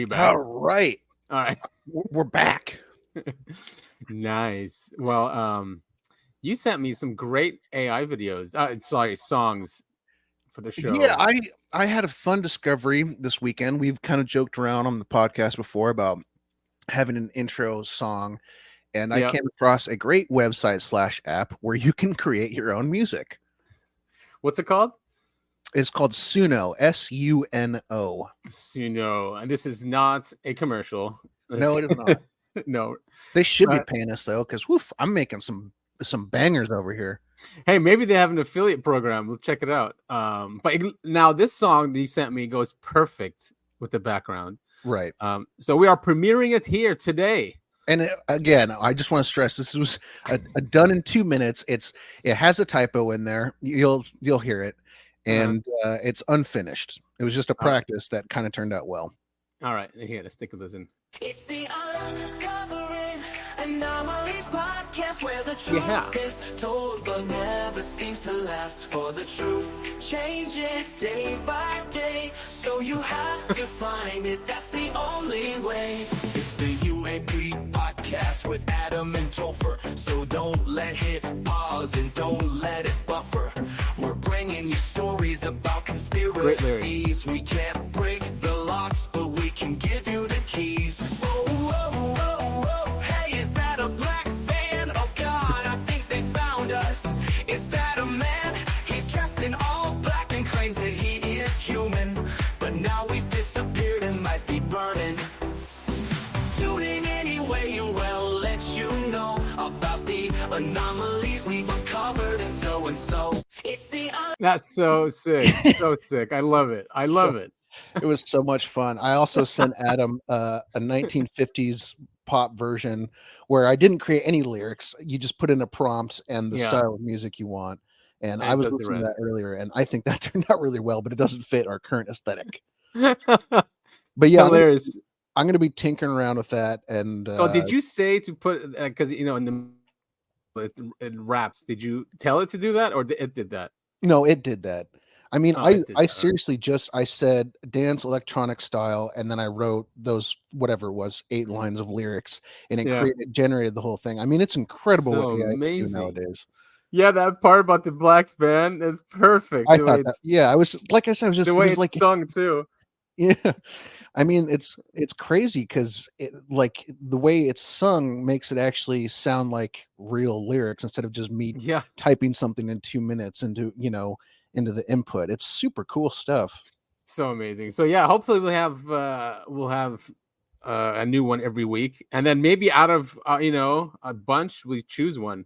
you back? All right. All right. We're back. Nice. Well, you sent me some great AI videos. Songs for the show. Yeah, I had a fun discovery this weekend. We've kind of joked around on the podcast before about having an intro song, and I came across a great website / app where you can create your own music. What's it called? It's called Suno, Suno. Suno, and this is not a commercial. No, it is not. No, they should be paying us though, because I'm making some bangers over here. Hey, maybe they have an affiliate program. We'll check it out. But now this song that you sent me goes perfect with the background. Right. So we are premiering it here today. And again, I just want to stress this was a done in 2 minutes. It has a typo in there. You'll hear it, and it's unfinished. It was just a practice that kind of turned out well. All right, here, let's take a listen. It's the Uncovering Anomalies podcast where the truth is told but never seems to last. For the truth changes day by day, so you have to find it. That's the only way. It's the UAP podcast with Adam and Topher. So don't let it pause and don't let it buffer. We're bringing you stories about conspiracies. We can't break the locks, but we can give you the keys. Whoa, whoa, whoa, whoa. Hey, is that a black van? Oh God, I think they found us. Is that a man? He's dressed in all black and claims that he is human. But now we've disappeared and might be burning. Tune in anyway and we'll let you know about the anomalies we've uncovered and so and so. It's the That's so sick. So sick. I love it. I love it. It was so much fun. I also sent Adam a 1950s pop version where I didn't create any lyrics. You just put in a prompt and the style of music you want. And I was listening to that earlier, and I think that turned out really well, but it doesn't fit our current aesthetic. But yeah, hilarious. I'm going to be tinkering around with that. And so, did you say to put because in it raps? Did you tell it to do that, or it did that? No, it did that. I mean, I seriously I said dance electronic style, and then I wrote those whatever it was 8 lines of lyrics, and it generated the whole thing. I mean, it's incredible what AI can do nowadays. Yeah, that part about the black band is perfect. I thought that, I was like I said, it was just the way it's like sung too. Yeah, I mean, it's crazy because like the way it's sung makes it actually sound like real lyrics instead of just me typing something in 2 minutes into the input. It's super cool stuff. So amazing. So yeah, hopefully we'll have a new one every week, and then maybe out of a bunch we choose one,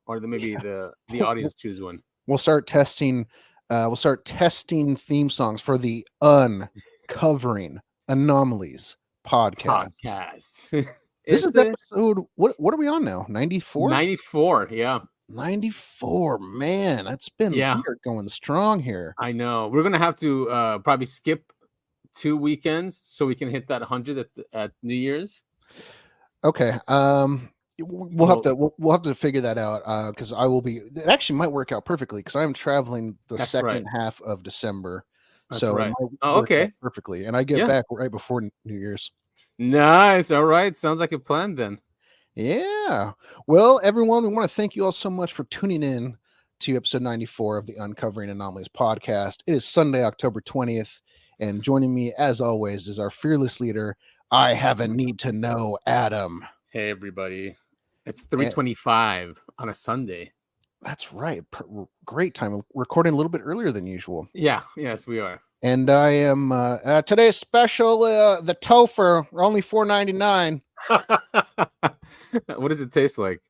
or maybe the audience choose one. We'll start testing theme songs for the Uncovering Anomalies podcast. This is episode what are we on now? 94? 94, yeah. 94, man, that's been weird going strong here. I know. We're gonna have to probably skip 2 weekends so we can hit that 100 at New Year's. Okay. We'll have to figure that out because I will be. It actually might work out perfectly because I'm traveling the second half of December. That's right. Okay, perfectly, and I get back right before New Year's. Nice. All right. Sounds like a plan then. Yeah. Well, everyone, we want to thank you all so much for tuning in to episode 94 of the Uncovering Anomalies podcast. It is Sunday, October 20th, and joining me, as always, is our fearless leader. I have a need to know, Adam. Hey, everybody. It's 3:25 on a Sunday. That's right. Great time. Recording a little bit earlier than usual. Yeah. Yes, we are. And I am today's special, the Topher, only $4.99. What does it taste like?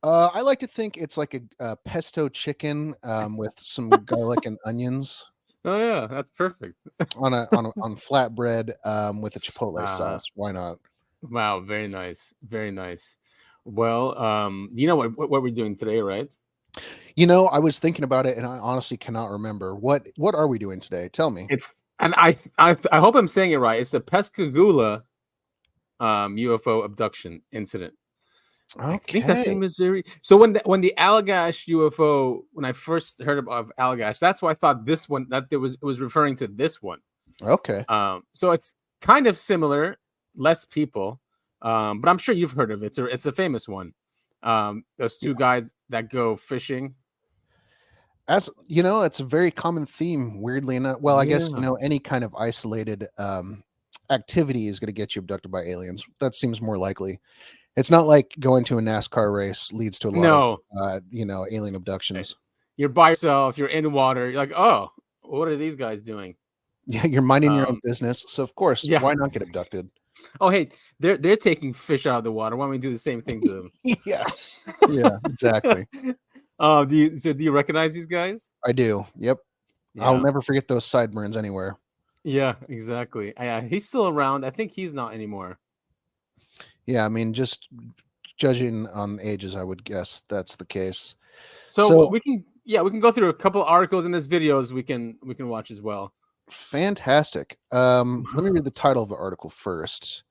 I like to think it's like a pesto chicken with some garlic and onions. Oh yeah, that's perfect. on flatbread with a chipotle sauce. Why not? Wow, very nice, very nice. Well, you know what we're doing today, right? I was thinking about it, and I honestly cannot remember. What are we doing today? Tell me. I hope I'm saying it right. It's the Pascagoula UFO abduction incident. Okay. I think that's in Missouri. So when the Allagash UFO, when I first heard of Allagash, that's why I thought this one it was referring to this one. Okay. So it's kind of similar, less people, but I'm sure you've heard of it. It's a famous one. Those two guys that go fishing. As you know, it's a very common theme, weirdly enough. Well, I guess, Yeah. any kind of isolated activity is going to get you abducted by aliens. That seems more likely. It's not like going to a NASCAR race leads to a lot of, No, alien abductions. you're by yourself. You're in water. You're like, oh, what are these guys doing? Yeah, you're minding your own Um, business. So of course, yeah. why not get abducted? Oh, hey, they're taking fish out of the water. Why don't we do the same thing to them? Yeah. Yeah, exactly. Do you recognize these guys? I do. Yep. I'll Yeah. never forget those sideburns anywhere. Yeah, exactly. He's still around. I think he's not anymore. Yeah, I mean, just judging on ages, I would guess that's the case. So we can go through a couple articles in this videos we can watch as well. Fantastic. Let me read the title of the article first.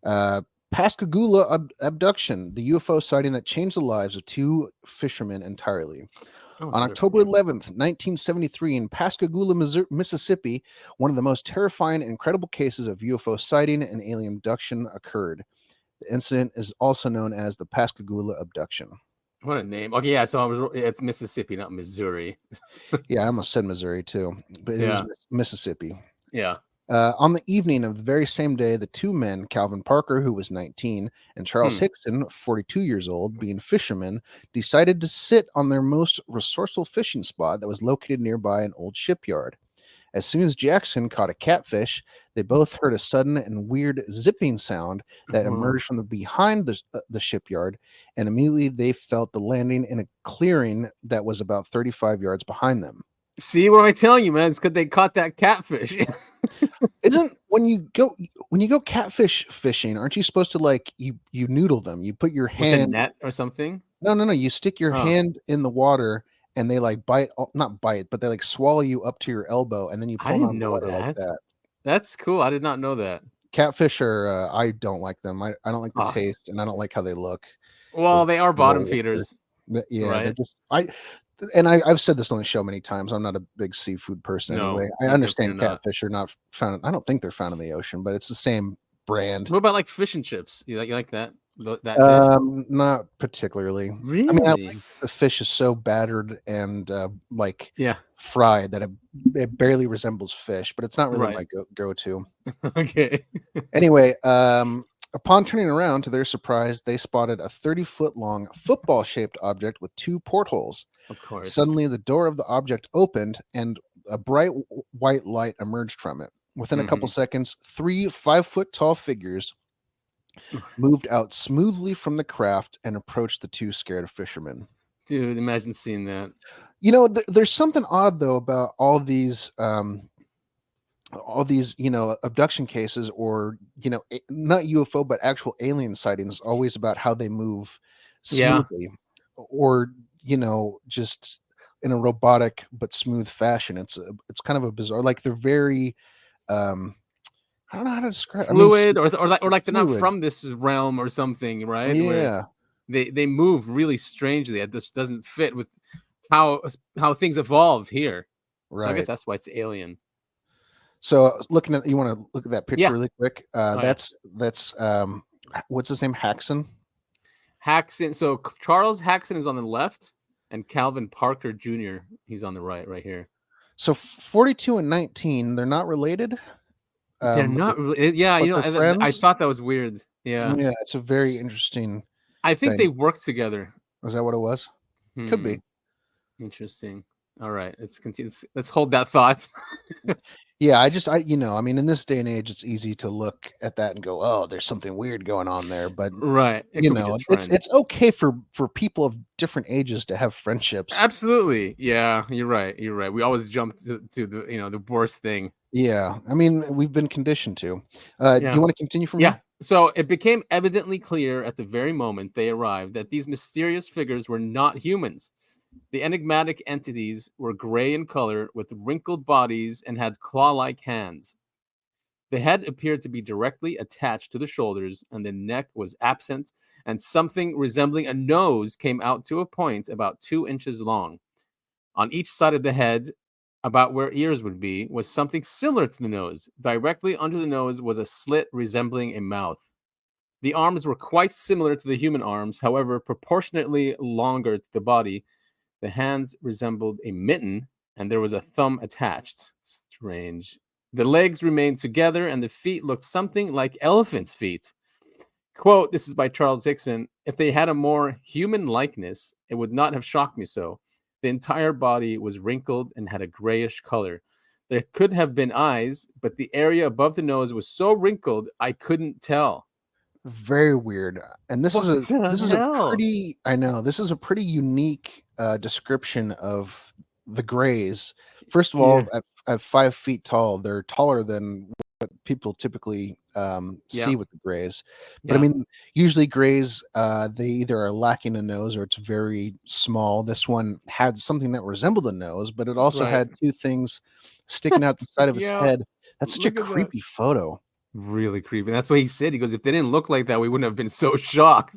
Pascagoula Abduction, the UFO sighting that changed the lives of two fishermen entirely. Oh, On October 11th, 1973, in Pascagoula, Mississippi, one of the most terrifying and incredible cases of UFO sighting and alien abduction occurred. The incident is also known as the Pascagoula Abduction. What a name. Okay, yeah, so it's Mississippi, not Missouri. Yeah, I almost said Missouri too, but it is Mississippi. Yeah. On the evening of the very same day, the two men, Calvin Parker, who was 19, and Charles Hickson, 42 years old, being fishermen, decided to sit on their most resourceful fishing spot that was located nearby an old shipyard. As soon as Jackson caught a catfish, they both heard a sudden and weird zipping sound that emerged from behind the shipyard, and immediately they felt the landing in a clearing that was about 35 yards behind them. See what am I telling you, man? It's because they caught that catfish. Isn't when you go catfish fishing, aren't you supposed to you noodle them? You put your With a hand net or something? No. You stick your hand in the water and they not bite, but they swallow you up to your elbow, and then you I pull didn't on the know water like that. that. That's cool. I did not know that. Catfish are I don't like them. I don't like the Oh. taste, and I don't like how they look. Well, they are bottom feeders. Yeah, right? they're just I've said this on the show many times. I'm not a big seafood person anyway. I understand catfish are not found. I don't think they're found in the ocean, but it's the same brand. What about fish and chips? You like that? That dish? Not particularly. Really? I mean, I like the fish is so battered and fried that it barely resembles fish, but it's not really my go-to. Okay. Anyway, upon turning around, to their surprise, they spotted a 30-foot long football-shaped object with two portholes. Of course. Suddenly, the door of the object opened, and a bright white light emerged from it. Within a couple seconds, 3 5-foot-tall figures moved out smoothly from the craft and approached the two scared fishermen. Dude, imagine seeing that. There's something odd though about all these abduction cases, or not UFO but actual alien sightings, always about how they move smoothly, or just in a robotic but smooth fashion. It's kind of a bizarre, they're very I don't know how to describe fluid, or like they're not fluid. from this realm or something, right? Yeah. Where they move really strangely. It just doesn't fit with how things evolve here. Right. So I guess that's why it's alien. So you want to look at that picture really quick? That's what's his name? Haxon. So Charles Haxon is on the left, and Calvin Parker Jr. he's on the right here. So 42 and 19, they're not related. They're not really. Yeah, I thought that was weird. Yeah, it's a very interesting. I think they work together. Is that what it was? Could be. Interesting. All right, let's continue. Let's hold that thought. Yeah, I mean, in this day and age, it's easy to look at that and go, "Oh, there's something weird going on there." But right, it's okay for people of different ages to have friendships. Absolutely, yeah, you're right. We always jump to the the worst thing. Yeah, I mean, we've been conditioned to. Do you want to continue from here? So it became evidently clear at the very moment they arrived that these mysterious figures were not humans. The enigmatic entities were gray in color with wrinkled bodies and had claw-like hands. The head appeared to be directly attached to the shoulders, and the neck was absent, and something resembling a nose came out to a point about 2 inches long. On each side of the head about where ears would be was something similar to the nose. Directly under the nose was a slit resembling a mouth. The arms were quite similar to the human arms, however, proportionately longer to the body. The hands resembled a mitten, and there was a thumb attached. Strange. The legs remained together, and the feet looked something like elephant's feet. Quote, this is by Charles Hickson. If they had a more human likeness, it would not have shocked me so. The entire body was wrinkled and had a grayish color. There could have been eyes, but the area above the nose was so wrinkled I couldn't tell. Very weird. And this What is the a hell? pretty, I know, this is a pretty unique description of the grays. First of all, at 5 feet tall, they're taller than what people typically see with the grays. But I mean, usually grays, they either are lacking a nose or it's very small. This one had something that resembled a nose, but it also had two things sticking out the side of his head. That's such a creepy photo. Really creepy. That's what he said. He goes, if they didn't look like that, we wouldn't have been so shocked.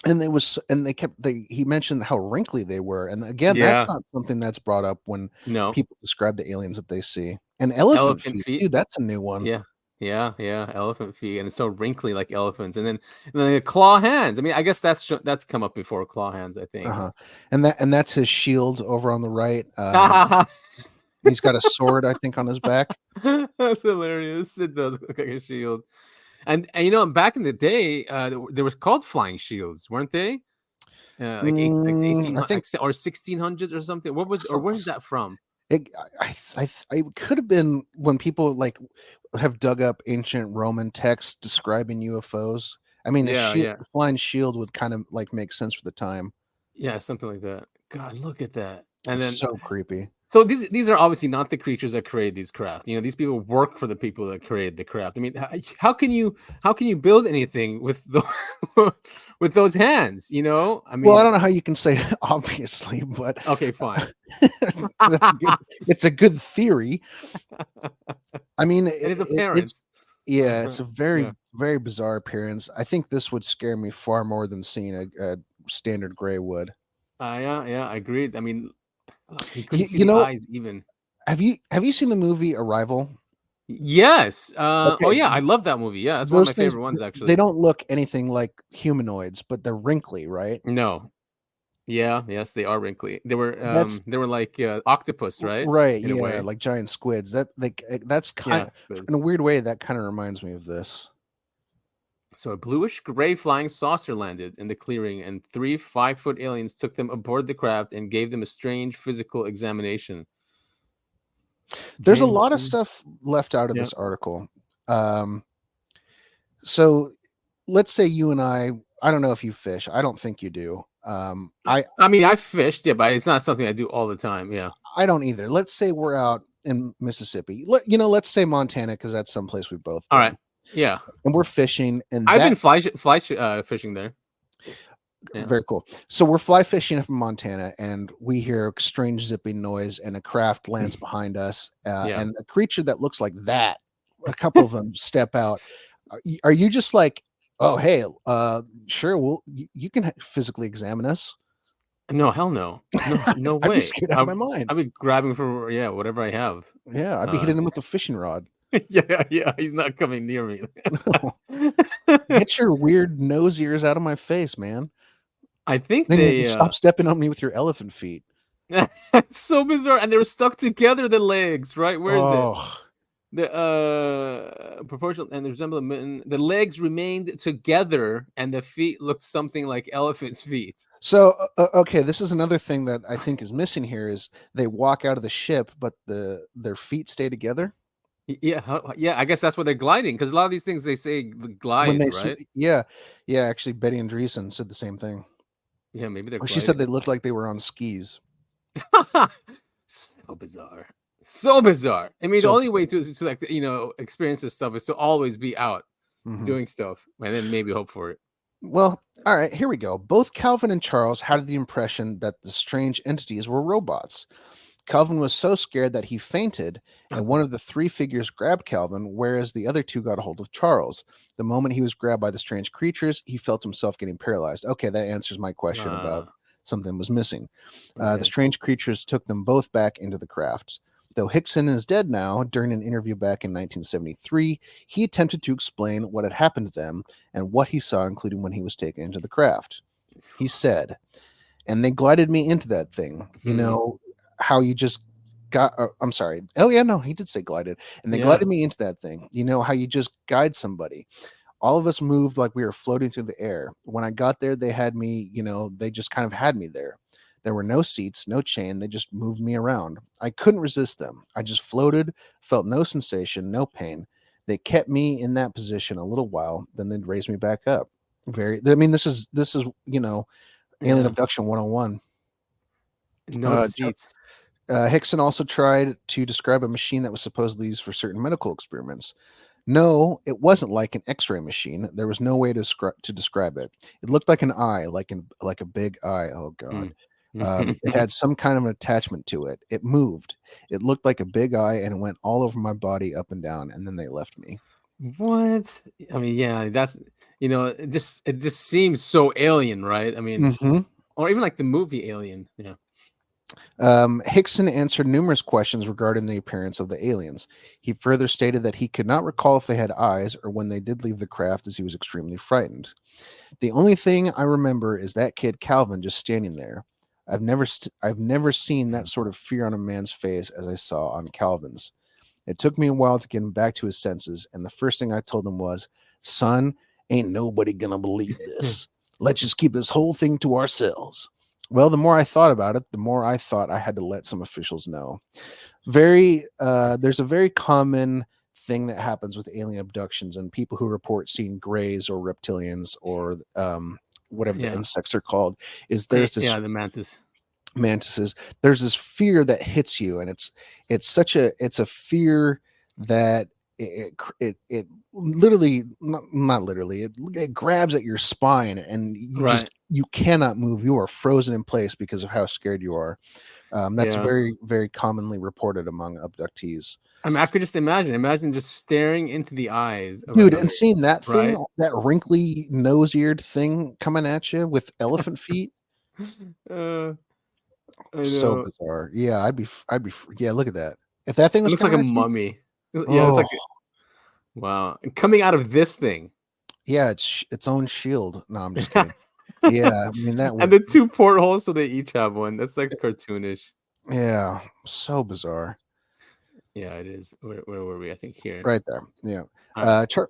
And he mentioned how wrinkly they were. And again, that's not something that's brought up when people describe the aliens that they see. And elephant feet too, that's a new one. Yeah, elephant feet, and it's so wrinkly like elephants. And then the claw hands. I mean, I guess that's come up before, claw hands, I think. And that's his shield over on the right. He's got a sword, I think, on his back. That's hilarious. It does look like a shield. And you know, back in the day, they were called flying shields, weren't they? Like 18, I think, or 1600s or something. What was, or where's that from? It could have been when people like have dug up ancient Roman texts describing UFOs. I mean, a flying shield would kind of like make sense for the time. Yeah, something like that. God, look at that. And then so creepy. So these are obviously not the creatures that create these craft. You know, these people work for the people that create the craft. I mean, how can you build anything with with those hands? You know, I mean, well, I don't know how you can say obviously, but okay, fine. It's a good theory. I mean, it is apparent. It's a very very bizarre appearance. I think this would scare me far more than seeing a standard gray would. Yeah, I agreed. I mean. He couldn't see the eyes even. Have you seen the movie Arrival? Yes. Okay. Oh yeah, I love that movie. Yeah, that's one of my favorite ones actually. They don't look anything like humanoids, but they're wrinkly, right? No. Yeah, yes, they are wrinkly. They were like octopus, right? Right, in a way. Like giant squids. That's kind of in a weird way that kind of reminds me of this. So a bluish gray flying saucer landed in the clearing, and 3 5-foot aliens took them aboard the craft and gave them a strange physical examination. There's a lot of stuff left out of this article. So let's say you and I don't know if you fish. I don't think you do. I mean, I fished, but it's not something I do all the time. Yeah. I don't either. Let's say we're out in Mississippi. Let's say Montana, because that's someplace we've both been. All right. Yeah, and we're fishing, and I've been fly fishing there. Yeah. Very cool. So we're fly fishing up in Montana, and we hear a strange zipping noise, and a craft lands behind us, and a creature that looks like that. A couple of them step out. Are you just like, oh hey, sure, you can physically examine us? No, hell no, no way. I'd be scared out of my mind. I'd be grabbing for whatever I have. Yeah, I'd be hitting him with a fishing rod. Yeah, he's not coming near me. No. Get your weird nose ears out of my face, man. I think then stop stepping on me with your elephant feet. So bizarre. And they were stuck together, the legs, right? Where is it? The proportional and resemble a mitten. The legs remained together and the feet looked something like elephant's feet. So okay, this is another thing that I think is missing here is they walk out of the ship, but their feet stay together. Yeah, I guess that's why they're gliding, because a lot of these things they say glide, right? Yeah. Actually, Betty Andreessen said the same thing. Yeah, maybe they're. She said they looked like they were on skis. So bizarre. I mean, the only way to like experience this stuff is to always be out doing stuff, and then maybe hope for it. Well, all right, here we go. Both Calvin and Charles had the impression that the strange entities were robots. Calvin was so scared that he fainted, and one of the 3 figures grabbed Calvin, whereas the other 2 got a hold of Charles. The moment he was grabbed by the strange creatures, he felt himself getting paralyzed. Okay, that answers my question about something was missing. The strange creatures took them both back into the craft. Though Hickson is dead now, during an interview back in 1973, he attempted to explain what had happened to them and what he saw, including when he was taken into the craft. He said, "And they glided me into that thing. You know how you just got, I'm sorry. Oh, yeah, no, he did say glided. And they glided me into that thing. You know how you just guide somebody. All of us moved like we were floating through the air. When I got there, they had me, they just kind of had me there. There were no seats, no chain. They just moved me around. I couldn't resist them. I just floated, felt no sensation, no pain. They kept me in that position a little while, then they'd raise me back up. This is alien abduction 101. No seats. Hickson also tried to describe a machine that was supposedly used for certain medical experiments. No, it wasn't like an X-ray machine. There was no way to describe it. It looked like an eye, like a big eye. Oh God! It had some kind of an attachment to it. It moved. It looked like a big eye, and it went all over my body, up and down. And then they left me. What? I mean, yeah, that's it just seems so alien, right? I mean, or even like the movie Alien. Yeah. Hickson answered numerous questions regarding the appearance of the aliens. He further stated that he could not recall if they had eyes or when they did leave the craft, as he was extremely frightened. The only thing I remember is that kid Calvin just standing there. I've never seen that sort of fear on a man's face as I saw on Calvin's. It took me a while to get him back to his senses, and the first thing I told him was, "Son, ain't nobody gonna believe this. Let's just keep this whole thing to ourselves." Well, the more I thought about it, the more I thought I had to let some officials know. There's a very common thing that happens with alien abductions and people who report seeing grays or reptilians or whatever the insects are called. Is there's this the mantises? There's this fear that hits you, and it's a fear that it literally not literally it grabs at your spine, and you cannot move. You are frozen in place because of how scared you are. That's very, very commonly reported among abductees. I mean, I could just imagine just staring into the eyes of dude, and seeing that thing, that wrinkly nose-eared thing coming at you with elephant feet. So bizarre. Yeah, I'd be yeah, look at that. If that thing was looks like a mummy. Yeah, it's like wow. And coming out of this thing. Yeah, it's its own shield. No, I'm just kidding. Yeah, I mean that. And the two portholes, so they each have one. That's like cartoonish. Yeah, so bizarre. Yeah, it is. Where were we? I think here. Right there. Yeah.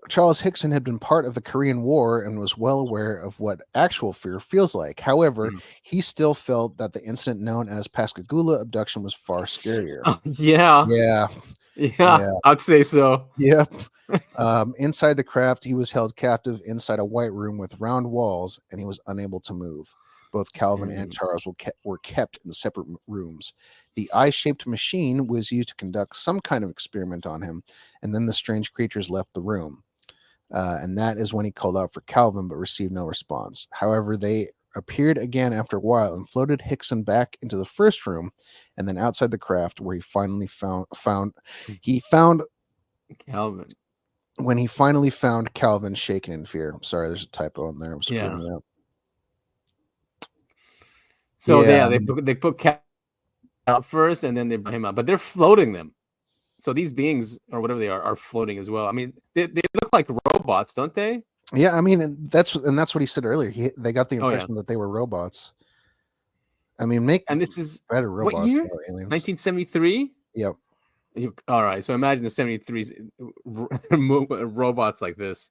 Charles Hickson had been part of the Korean War and was well aware of what actual fear feels like. However, he still felt that the incident known as Pascagoula abduction was far scarier. Yeah, I'd say so. Yep. Inside the craft, he was held captive inside a white room with round walls, and he was unable to move. Both Calvin and Charles were kept in separate rooms. The eye-shaped machine was used to conduct some kind of experiment on him, and then the strange creatures left the room. And that is when he called out for Calvin, but received no response. However, they appeared again after a while and floated Hickson back into the first room, and then outside the craft, where he finally found Calvin. When he finally found Calvin shaken in fear. Sorry, there's a typo in there. I'm screwing it up. So they put Cal out first, and then they brought him out, but they're floating them. So these beings or whatever they are floating as well. I mean, they look like robots, don't they? Yeah, I mean, that's what he said earlier. They got the impression that they were robots. I mean, this is better robots. What year? Aliens. 1973. Yep. All right, so imagine the 73's robots like this.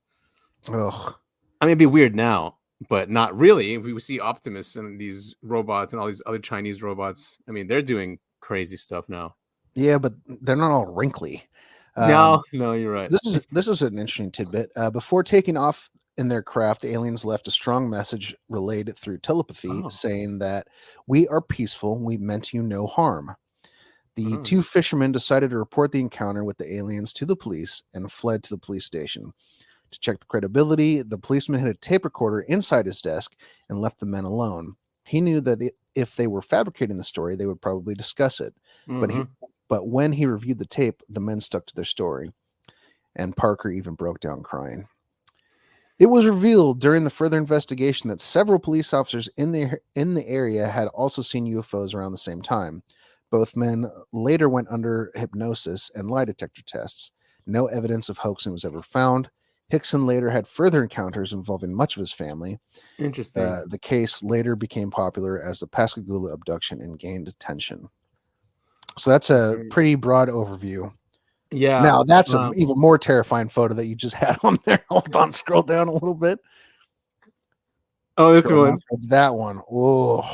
Ugh. I mean, it'd be weird now, but not really. If we see Optimus and these robots and all these other Chinese robots, I mean, they're doing crazy stuff now. Yeah, but they're not all wrinkly. No, you're right. This is an interesting tidbit. Before taking off in their craft, the aliens left a strong message relayed through telepathy, saying that we are peaceful. We meant you no harm. The two fishermen decided to report the encounter with the aliens to the police and fled to the police station. To check the credibility, the policeman had a tape recorder inside his desk and left the men alone. He knew that if they were fabricating the story, they would probably discuss it. But when he reviewed the tape, the men stuck to their story. And Parker even broke down crying. It was revealed during the further investigation that several police officers in the area had also seen UFOs around the same time. Both men later went under hypnosis and lie detector tests. No evidence of hoaxing was ever found. Hickson later had further encounters involving much of his family. Interesting. The case later became popular as the Pascagoula abduction and gained attention. So that's a pretty broad overview. Yeah. Now that's an even more terrifying photo that you just had on there. Hold on, scroll down a little bit. Oh, that's one. That one. Oh,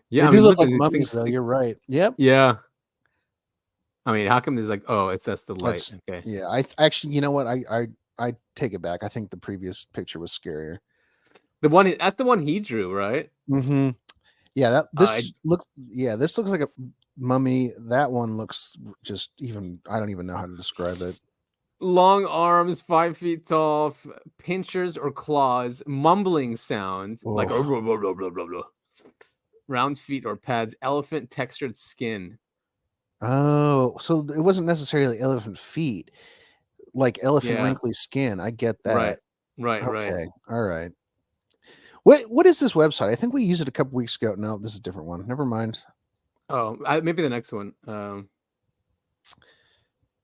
yeah. They do look like mummies, though. You're right. Yep. Yeah. I mean, how come there's like, oh, that's the light? Okay. Yeah. I actually, you know what? I take it back. I think the previous picture was scarier. That's the one he drew, right? Mm-hmm. Yeah. This looks like a mummy. That one looks just even. I don't even know how to describe it. Long arms, 5 feet tall, pinchers or claws, mumbling sound, like blah, blah, blah, blah, blah, blah. Round feet or pads, elephant textured skin. Oh, so it wasn't necessarily elephant feet, like elephant wrinkly skin. I get that. Right. Okay. All right. What is this website? I think we used it a couple weeks ago. No, this is a different one. Never mind. Oh, maybe the next one. All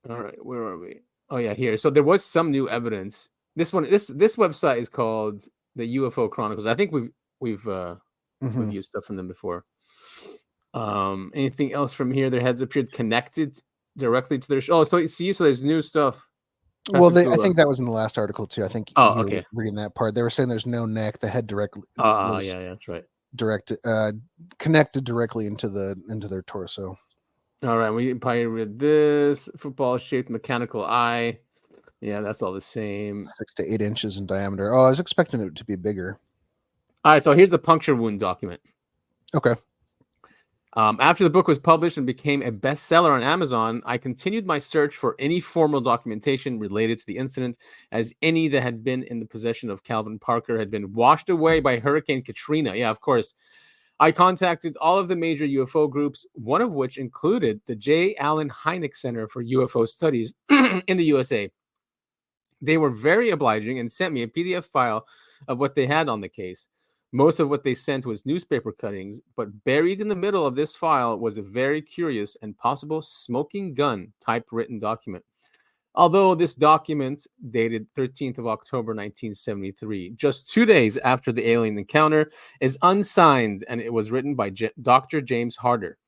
right, where are we? Oh yeah, here. So there was some new evidence. This website is called the UFO Chronicles. I think we've used stuff from them before. Anything else from here? Their heads appeared connected directly to their so there's new stuff. Well, I think that was in the last article too. I think you were reading that part. They were saying there's no neck. The head directly. Yeah, that's right. Connected directly into their torso. All right, we probably read this football-shaped mechanical eye. Yeah, that's all the same. 6 to 8 inches in diameter. Oh, I was expecting it to be bigger. All right, so here's the puncture wound document. Okay. After the book was published and became a bestseller on Amazon, I continued my search for any formal documentation related to the incident, as any that had been in the possession of Calvin Parker had been washed away by Hurricane Katrina. Yeah, of course. I contacted all of the major UFO groups, one of which included the J. Allen Hynek Center for UFO Studies in the USA. They were very obliging and sent me a PDF file of what they had on the case. Most of what they sent was newspaper cuttings, but buried in the middle of this file was a very curious and possible smoking gun typewritten document. Although this document, dated 13th of October 1973, just 2 days after the alien encounter, is unsigned, and it was written by Dr. James Harder.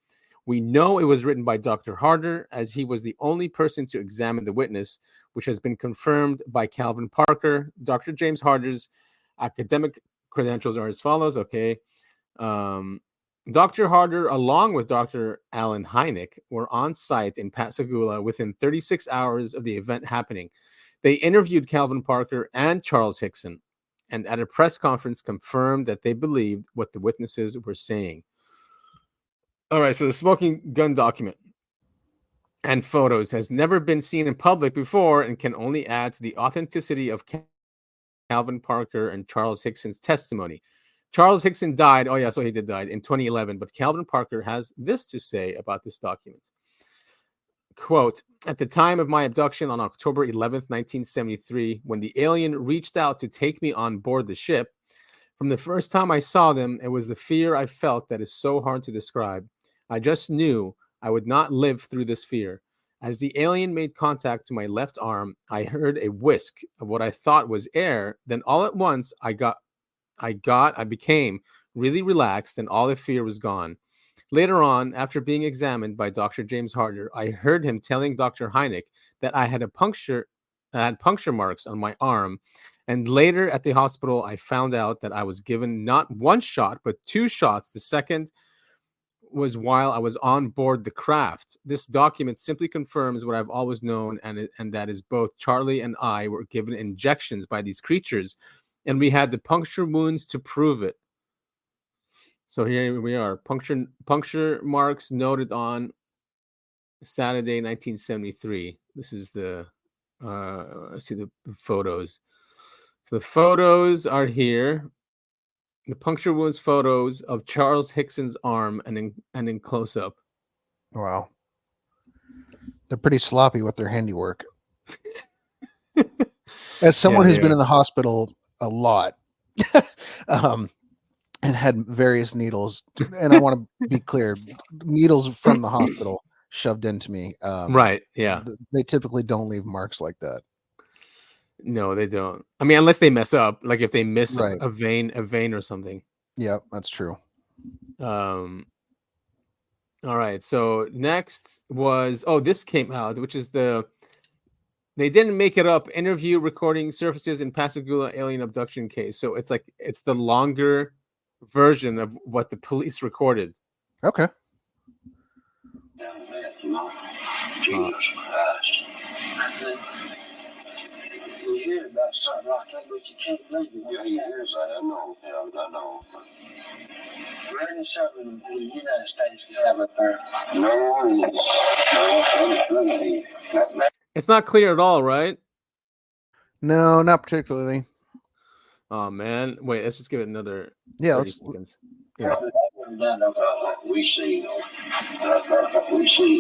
We know it was written by Dr. Harder, as he was the only person to examine the witness, which has been confirmed by Calvin Parker. Dr. James Harder's academic credentials are as follows. Okay. Dr. Harder, along with Dr. Allen Hynek, were on site in Pascagoula within 36 hours of the event happening. They interviewed Calvin Parker and Charles Hickson, and at a press conference confirmed that they believed what the witnesses were saying. All right, so the smoking gun document and photos has never been seen in public before and can only add to the authenticity of Calvin Parker and Charles Hickson's testimony. Charles Hickson died. Oh, yeah, so he did die in 2011. But Calvin Parker has this to say about this document. Quote, at the time of my abduction on October 11th, 1973, when the alien reached out to take me on board the ship, from the first time I saw them, it was the fear I felt that is so hard to describe. I just knew I would not live through this fear. As the alien made contact to my left arm, I heard a whisk of what I thought was air. Then all at once, I became really relaxed and all the fear was gone. Later on, after being examined by Dr. James Harder, I heard him telling Dr. Hynek that I had puncture marks on my arm. And later at the hospital, I found out that I was given not one shot, but 2 shots. The second was while I was on board the craft. This document simply confirms what I've always known, and that is both Charlie and I were given injections by these creatures, and we had the puncture wounds to prove it. So here we are. Puncture marks noted on Saturday, 1973. This is the see the photos. So the photos are here. The puncture wounds photos of Charles Hickson's arm and in close up. Wow. They're pretty sloppy with their handiwork. As someone who's been in the hospital a lot, and had various needles. And I want to be clear, needles from the hospital shoved into me. Right. Yeah. They typically don't leave marks like that. No, they don't. I mean, unless they mess up, like if they miss Right. a vein or something. Yeah, that's true. All right. So next was this came out, which is they didn't make it up. Interview recording surfaces in Pascagoula alien abduction case. So it's the longer version of what the police recorded. Okay. You hear about something like that, but you can't believe it. Yeah, you hear that. I know. Yeah, I know. There ain't something the United States can have up there. No. It's not clear at all, right? No, not particularly. Oh man, wait. Let's just give it another 30 seconds. Yeah. We see. We see.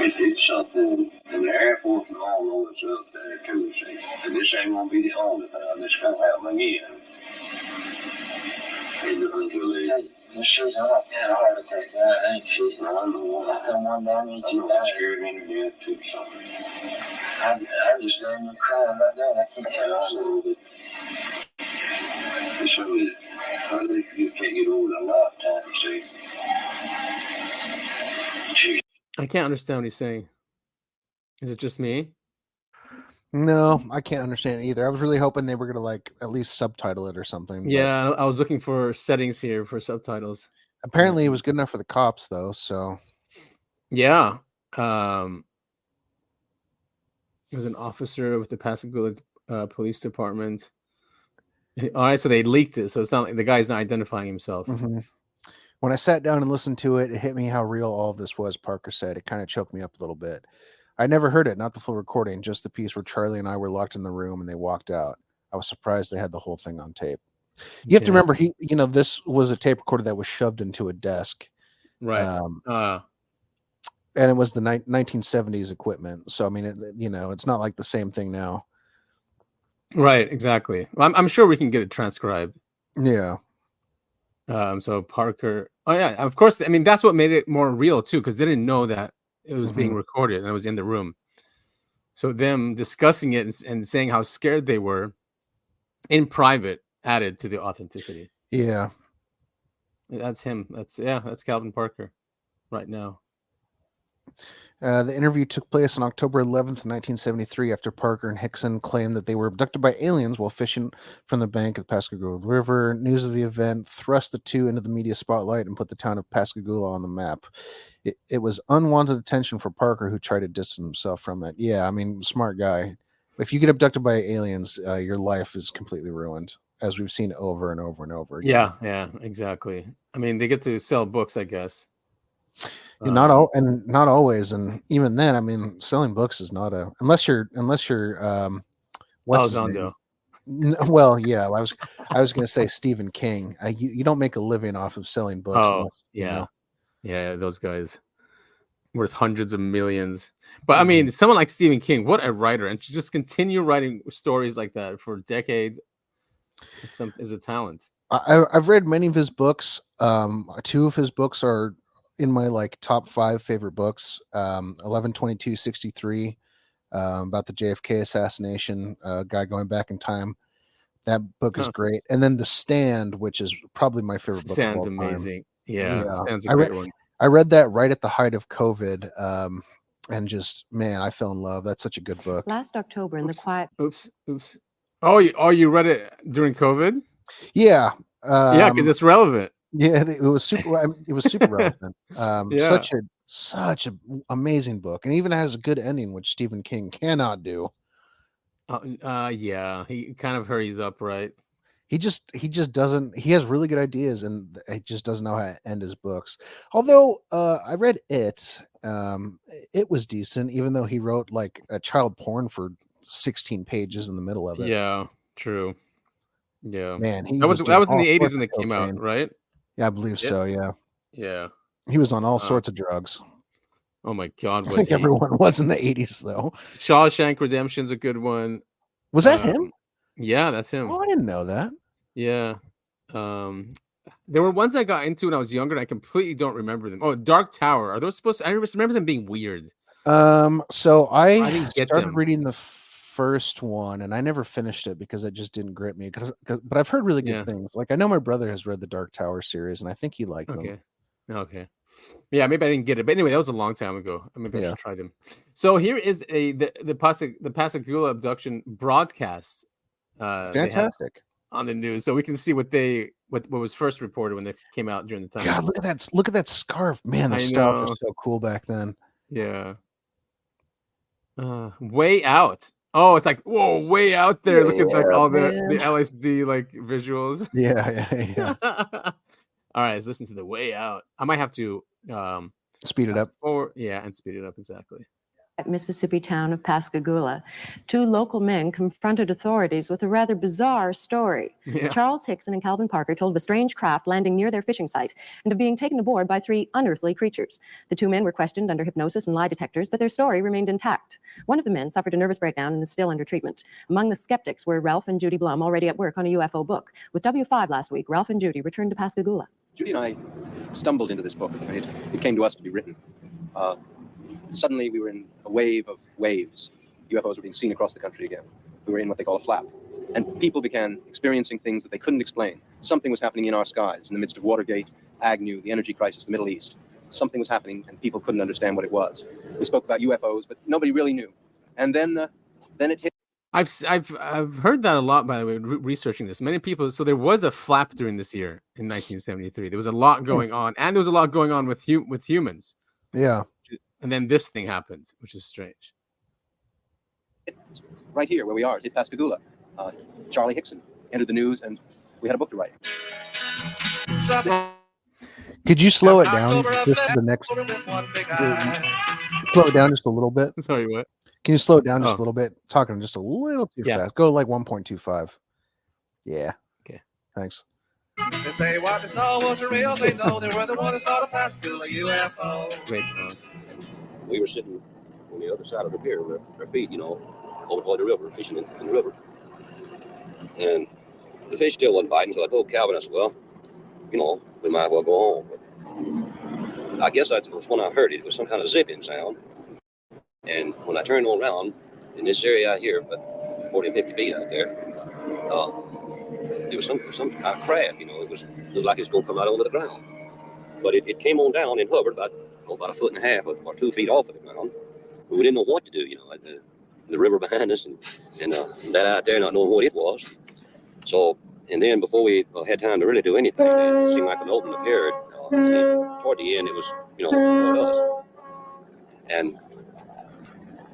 It's something in the Air Force and all know it's up there too. See, and this ain't gonna be the only thing that's gonna happen again. This shit's not that hard to take. That ain't shit. I know. I come one down and you got scared me to death too. I just stand there crying about that. I can't tell you. It's something that you can't get over in a lifetime. See. I can't understand what he's saying. Is it just me? No, I can't understand it either. I was really hoping they were gonna like at least subtitle it or something. Yeah, I was looking for settings here for subtitles. Apparently, it was good enough for the cops, though. So, yeah, it was an officer with the Pascagoula Police Department. All right, so they leaked it, so it's not like the guy's not identifying himself. When I sat down and listened to it, it hit me how real all of this was. Parker said it kind of choked me up a little bit. I never heard it, not the full recording, just the piece where Charlie and I were locked in the room and they walked out. I was surprised they had the whole thing on tape. You have to remember, this was a tape recorder that was shoved into a desk, right? And it was the 1970s equipment. So I mean, it's not like the same thing now. Right, exactly. Well, I'm sure we can get it transcribed. Yeah. So Parker. Oh yeah, of course. I mean, that's what made it more real too, because they didn't know that it was being recorded and it was in the room. So them discussing it and saying how scared they were in private added to the authenticity. Yeah. That's him. That's Calvin Parker right now. The interview took place on October 11th, 1973, after Parker and Hickson claimed that they were abducted by aliens while fishing from the bank of the Pascagoula River. News of the event thrust the two into the media spotlight and put the town of Pascagoula on the map. It was unwanted attention for Parker, who tried to distance himself from it. Yeah, I mean, smart guy. If you get abducted by aliens, your life is completely ruined, as we've seen over and over and over again. Yeah, exactly. I mean, they get to sell books, I guess. Not always, and even then, I mean, selling books is not unless you're what's his name? Well, yeah, I was going to say Stephen King. You don't make a living off of selling books. Yeah, those guys worth hundreds of millions. But I mean, someone like Stephen King, what a writer, and to just continue writing stories like that for decades is a talent. I've read many of his books. 2 of his books are in my top 5 favorite books. 11/22/63 about the JFK assassination, guy going back in time. That book is great. And then The Stand, which is probably my favorite book. Stand's amazing. Yeah, Stand's a great one. I read that right at the height of COVID, and just, man, I fell in love. That's such a good book. Last October in the quiet. Oops. Oh, you read it during COVID? Yeah. Because it's relevant. Yeah, it was super. It was super relevant. Such an amazing book, and even has a good ending, which Stephen King cannot do. Yeah, he kind of hurries up, right? He just doesn't. He has really good ideas, and he just doesn't know how to end his books. Although I read it, it was decent, even though he wrote like a child porn for 16 pages in the middle of it. Yeah, true. Yeah, man, that was in the 80s when it came out, right? Yeah, I believe so. Yeah. He was on all sorts of drugs. Oh my God! I think everyone was in the 80s, though. Shawshank Redemption's a good one. Was that him? Yeah, that's him. Oh, I didn't know that. Yeah. Um, there were ones I got into when I was younger, and I completely don't remember them. Oh, Dark Tower. Are those supposed to? I remember them being weird. So I I didn't get started them. reading the first one, and I never finished it because it just didn't grip me. But I've heard really good Yeah. things. Like I know my brother has read the Dark Tower series, and I think he liked them. Okay. Okay. Yeah, maybe I didn't get it, but anyway, that was a long time ago. Maybe I Yeah. should try them. So here is the Pascagoula abduction broadcast. They had Fantastic. on the news, so we can see what was first reported when they came out during the time. God, look at that scarf, man. The I stuff was know. so cool back then. Yeah. Way out. Oh, it's like whoa, way out there. Look at like Yeah, all the man. LSD like visuals. Yeah. All right, let's listen to the way out. I might have to Speed it up. fast forward, yeah, and speed it up exactly. At Mississippi town of Pascagoula, two local men confronted authorities with a rather bizarre story. Yeah. Charles Hickson and Calvin Parker told of a strange craft landing near their fishing site and of being taken aboard by three unearthly creatures. The two men were questioned under hypnosis and lie detectors, but their story remained intact. One of the men suffered a nervous breakdown and is still under treatment. Among the skeptics were Ralph and Judy Blum, already at work on a UFO book. With W5 last week, Ralph and Judy returned to Pascagoula. Judy and I stumbled into this book. It came to us to be written. Suddenly, we were in a wave of waves. UFOs were being seen across the country again. We were in what they call a flap. And people began experiencing things that they couldn't explain. Something was happening in our skies, in the midst of Watergate, Agnew, the energy crisis, the Middle East. Something was happening, and people couldn't understand what it was. We spoke about UFOs, but nobody really knew. And then it hit. I've heard that a lot, by the way, researching this. Many people. So there was a flap during this year in 1973. There was a lot going on, and there was a lot going on with humans. Yeah. And then this thing happened, which is strange. Right here, where we are, at Pascagoula. Charlie Hickson entered the news, and we had a book to write. Could you slow it down just to the next? Slow it down just a little bit. Sorry, what? Can you slow it down just a little bit? Talking just a little too fast. Go like 1.25. Yeah. Okay. Thanks. They say what they saw was real. They know they were the ones that saw the Pascagoula UFO. Great song. We were sitting on the other side of the pier with our feet, over by the river, fishing in the river. And the fish still wasn't biting, so I told Calvin, I said, well, we might as well go home. But I guess that was when I heard it. It was some kind of zipping sound. And when I turned around in this area out here, about 40 or 50 feet out there, it was some kind of craft, it looked like it was going to come right over the ground. But it came on down and hovered about a foot and a half or 2 feet off of the ground. We didn't know what to do, the river behind us and that out there not knowing what it was. So, and then before we had time to really do anything, it seemed like an opening appeared. Toward the end, it was, toward us. And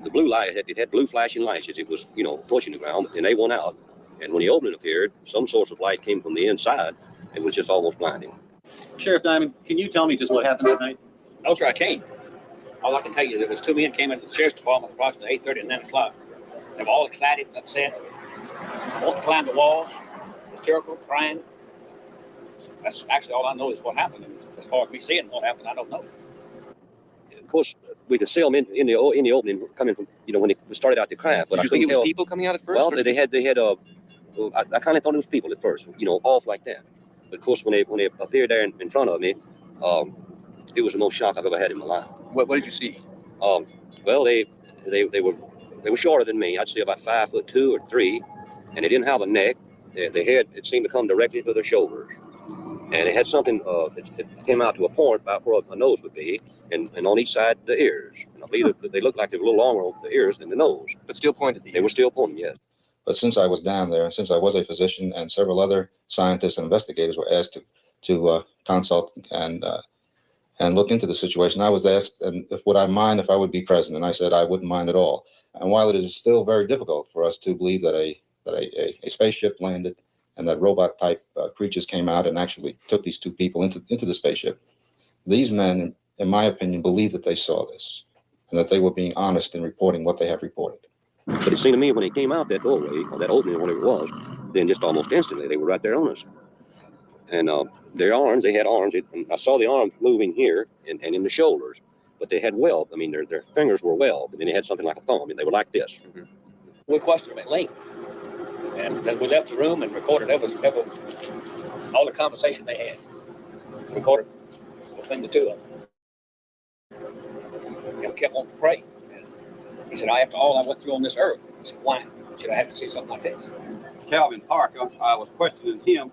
the blue light, it had blue flashing lights as it was, pushing the ground, and they went out. And when the opening appeared, some source of light came from the inside. It was just almost blinding. Sheriff Diamond, can you tell me just what happened that night? No, sir, I can't. All I can tell you, there was two men came into the sheriff's department approximately 8:30 and 9 o'clock. They were all excited, upset, wanting to climb the walls, hysterical, crying. That's actually all I know is what happened. As far as me seeing what happened, I don't know. Of course, we could see them in the opening coming from, when they started out the craft. But Did you think it was people coming out at first? Well, they had I kind of thought it was people at first, off like that. But of course, when they appeared there in front of me, it was the most shock I've ever had in my life. What did you see? Well, they were shorter than me. I'd say about 5'2" or 3", and they didn't have a neck. Their head, it seemed to come directly to their shoulders, and it had something. It came out to a point about where a nose would be, and on each side the ears. And I believe that they looked like they were a little longer over the ears than the nose, but still pointed. They were still pointing, yes. But since I was down there, since I was a physician, and several other scientists and investigators were asked to consult and look into the situation, I was asked, would I mind if I would be present, and I said I wouldn't mind at all. And while it is still very difficult for us to believe that a spaceship landed and that robot type creatures came out and actually took these two people into the spaceship, these men, in my opinion, believe that they saw this and that they were being honest in reporting what they have reported. But it seemed to me when he came out that doorway, or that opening, whatever it was, then just almost instantly they were right there on us. And their arms, they had arms. And I saw the arms moving here and in the shoulders, but they had weld. I mean, their fingers were weld, and then they had something like a thumb, and they were like this. We questioned them at length. And then we left the room and recorded all the conversation they had. Recorded between the two of them. And we kept on praying. And he said, after all I went through on this earth, I said, why should I have to see something like this? Calvin Parker, I was questioning him,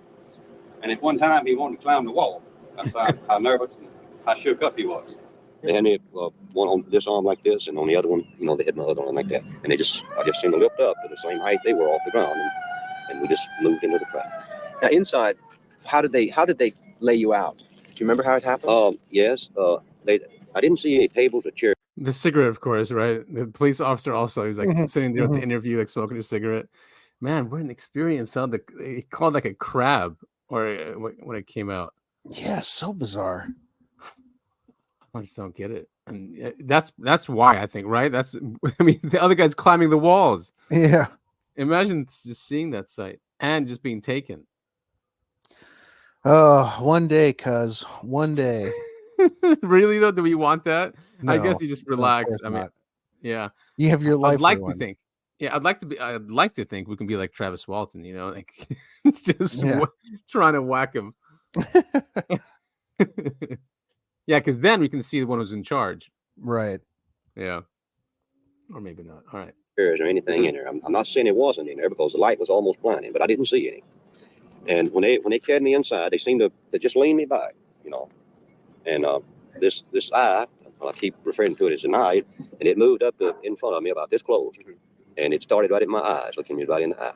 and at one time he wanted to climb the wall. That's how nervous and how shook up he was. They had me one on this arm like this, and on the other one, they had my other arm like that. And I just seemed to lift up to the same height they were off the ground, and we just moved into the crowd. Now, inside, how did they lay you out? Do you remember how it happened? Yes. I didn't see any tables or chairs. The cigarette, of course, right? The police officer also, he's like sitting there at the interview, like smoking a cigarette. Man, what an experience! How he called like a crab, or when it came out. Yeah, so bizarre. I just don't get it, and that's why I think, right? The other guy's climbing the walls. Yeah, imagine just seeing that sight and just being taken. Oh, one day, cuz one day. Really though, do we want that? No, I guess you just relax. I mean, not. Yeah, you have your life. I'd like to think. Yeah, I'd like to think we can be like Travis Walton, like just trying to whack him. Yeah, because then we can see the one who's in charge. Right. Yeah. Or maybe not. All right. Chairs or anything in there. I'm not saying it wasn't in there because the light was almost blinding, but I didn't see any. And when they carried me inside, they seemed to just lean me back, And this eye, I keep referring to it as an eye, and it moved up in front of me about this close. And it started right in my eyes, looking me right in the eye.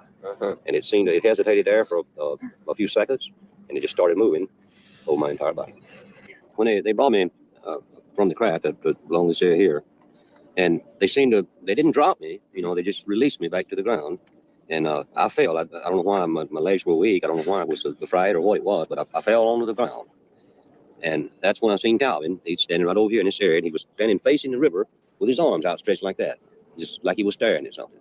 And it hesitated there for a few seconds, and it just started moving over my entire body. When they brought me from the craft that belonged to here, and they didn't drop me, they just released me back to the ground. And I fell. I don't know why my legs were weak. I don't know why it was the fright or what it was, but I fell onto the ground. And that's when I seen Calvin. He's standing right over here in this area, and he was standing facing the river with his arms outstretched like that, just like he was staring at something.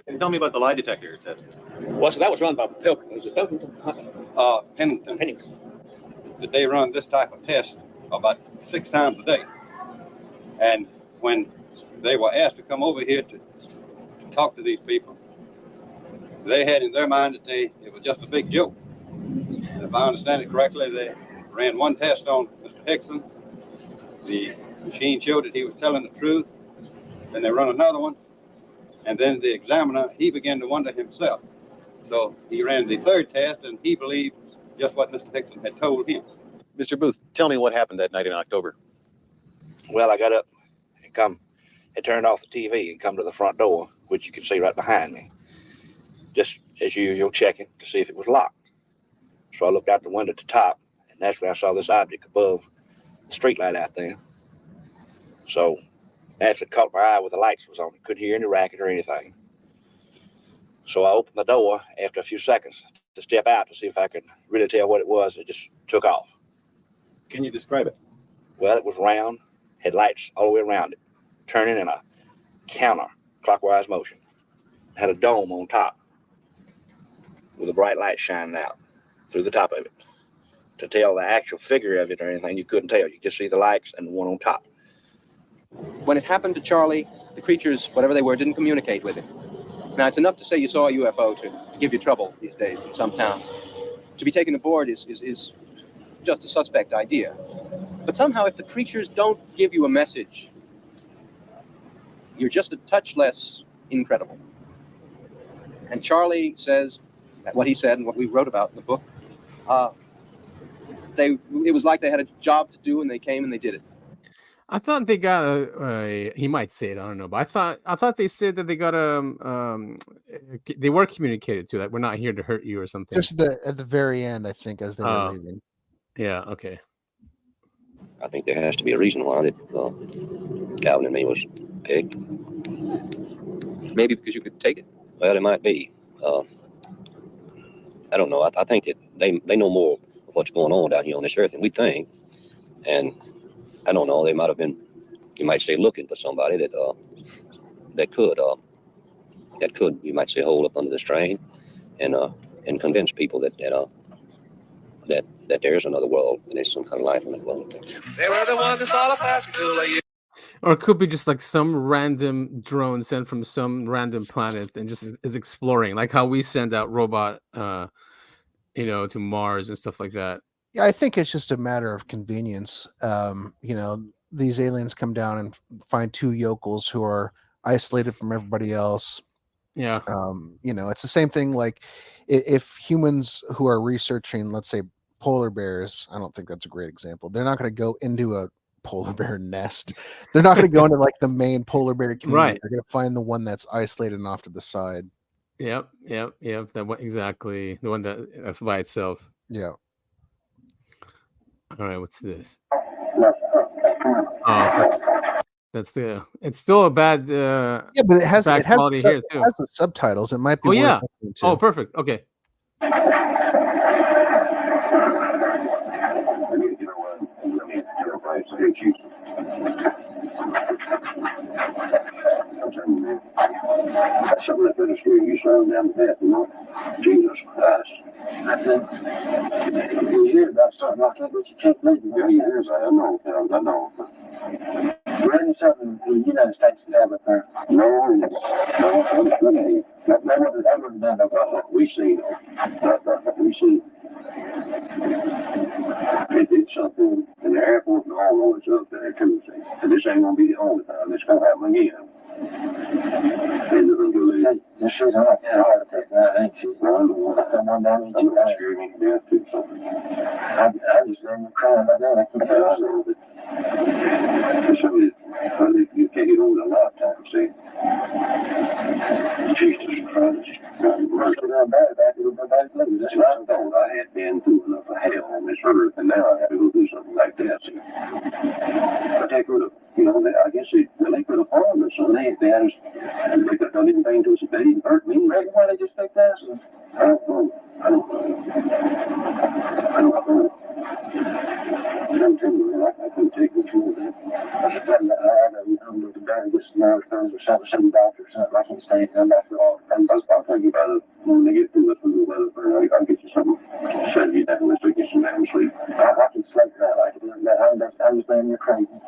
And tell me about the lie detector test. Well, so that was run by Pilgrim. Was it Pilgrim? Pennington. That they run this type of test about 6 times a day. And when they were asked to come over here to talk to these people, they had in their mind that it was just a big joke. And if I understand it correctly, they ran one test on Mr. Hickson. The machine showed that he was telling the truth. Then they run another one. And then the examiner, he began to wonder himself. So he ran the third test, and he believed just what Mr. Hickson had told him. Mr. Booth, tell me what happened that night in October. Well, I got up and turned off the TV and come to the front door, which you can see right behind me. Just as usual, checking to see if it was locked. So I looked out the window at the top, and naturally I saw this object above the street light out there. So naturally caught my eye with the lights was on. Couldn't hear any racket or anything. So I opened the door after a few seconds to step out to see if I could really tell what it was. It just took off. Can you describe it? Well, it was round, had lights all the way around it, turning in a counter-clockwise motion. It had a dome on top with a bright light shining out through the top of it. To tell the actual figure of it or anything, you couldn't tell. You could just see the lights and the one on top. When it happened to Charlie, the creatures, whatever they were, didn't communicate with him. Now, it's enough to say you saw a UFO to give you trouble these days in some towns. To be taken aboard is just a suspect idea. But somehow, if the creatures don't give you a message, you're just a touch less incredible. And Charlie says that what he said and what we wrote about in the book, it was like they had a job to do and they came and they did it. I thought they got he might say it, I don't know, but I thought they said that they got they were communicated to, that we're not here to hurt you or something. Just at the very end, I think, as they were leaving. Yeah, okay. I think there has to be a reason why that Calvin and me was picked. Maybe because you could take it. Well, it might be. I don't know. I think that they know more of what's going on down here on this earth than we think. And I don't know. They might have been, you might say, looking for somebody that could, you might say, hold up under the strain and convince people that there is another world and there's some kind of life in that world. They were the ones that saw the Pascagoula. Or it could be just like some random drone sent from some random planet and just is exploring, like how we send out robot, to Mars and stuff like that. Yeah, I think it's just a matter of convenience. These aliens come down and find two yokels who are isolated from everybody else. Yeah. It's the same thing like if humans who are researching, let's say, polar bears, I don't think that's a great example. They're not going to go into a polar bear nest. They're not going to go into like the main polar bear community. Right. They're going to find the one that's isolated and off to the side. Yep. That one, exactly. The one that's by itself. Yeah. All right, what's this? It's still a bad yeah, but it has quality here too. It has the subtitles. It might be worth listening to. Oh, perfect. Okay. Something that could have scared you slowing down the path, Jesus Christ. You hear about something like that, but you can't believe it. Yeah, I know. There ain't something the United States can have up there. No, that would have done what we see. What we see. It's something in the airport and all over up there too. And this ain't gonna be the only time. It's gonna happen again. This shit's not that hard to take that, ain't she? Someone down in you. I'm scared me to death too. I just remember crying about that. I can't tell you. You can't get over a lifetime, see? Jesus Christ. That's what I thought. I had been through enough of hell on this earth, and now I have to go do something like that, see? But they could have, I guess they could have harmed us, so they could have done anything to us if they didn't hurt me. Why they just take that? I don't know. I'm telling you, I couldn't take it through that. I'm with the guy gets nerve things or something, some doctor or something. I can't stay in them after all. I'll tell you about it when they get through this with the weather. I'll get you something. Shut you down. Let's get some damn sleep. I can sleep tonight. I can do that. I understand you're crazy.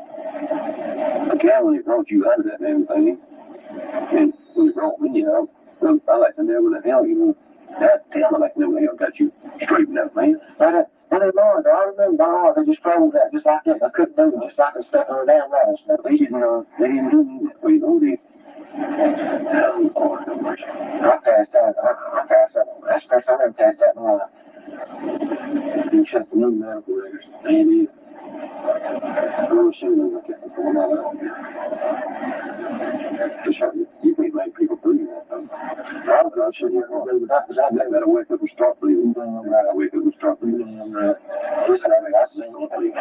The Cavalry brought you out of that damn thing. And when you brought me out, I like to know what the hell, that damn, I like to know what the hell got you straightened up, man. And they learned, I remember, they just froze that, just like that. I couldn't do it, just like I stepped on a damn ladder. They didn't do me that way, though, did I passed out. That's the first time I ever passed out in my life. You shut the new medical records, and I've never seen them like that before in my life. You can't make people believe that, though. I should hear all the doctors. I never had to wake up and start breathing. I wake up and start breathing. Listen, I see nobody. I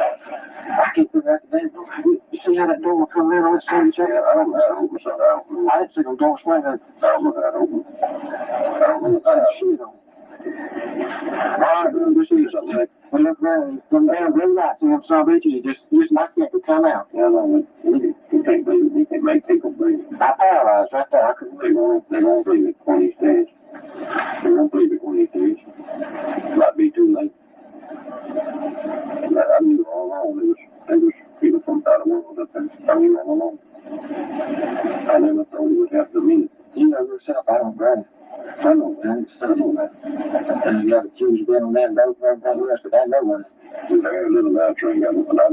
can't figure out the damn door. You see how that door will come in on the same chair? I don't know how to open something. I didn't see no door swing. I don't know how to open. I don't know how to shit on. This is something like, when look around, them damn blue lights in them some bitches, just like that to come out. Yeah, no, you can't believe it. You can't make people believe it. I paralyzed right there. I couldn't believe it. They won't believe it when he stays. They won't believe it when he stays. It might be too late. I knew all along there was people from out of the world up there. I knew all along. I never thought it would have to mean. You know yourself, I don't grant it. I know that. It's something that. And you got to choose being on that boat and everything else, but I know one. Very little now, Trey. I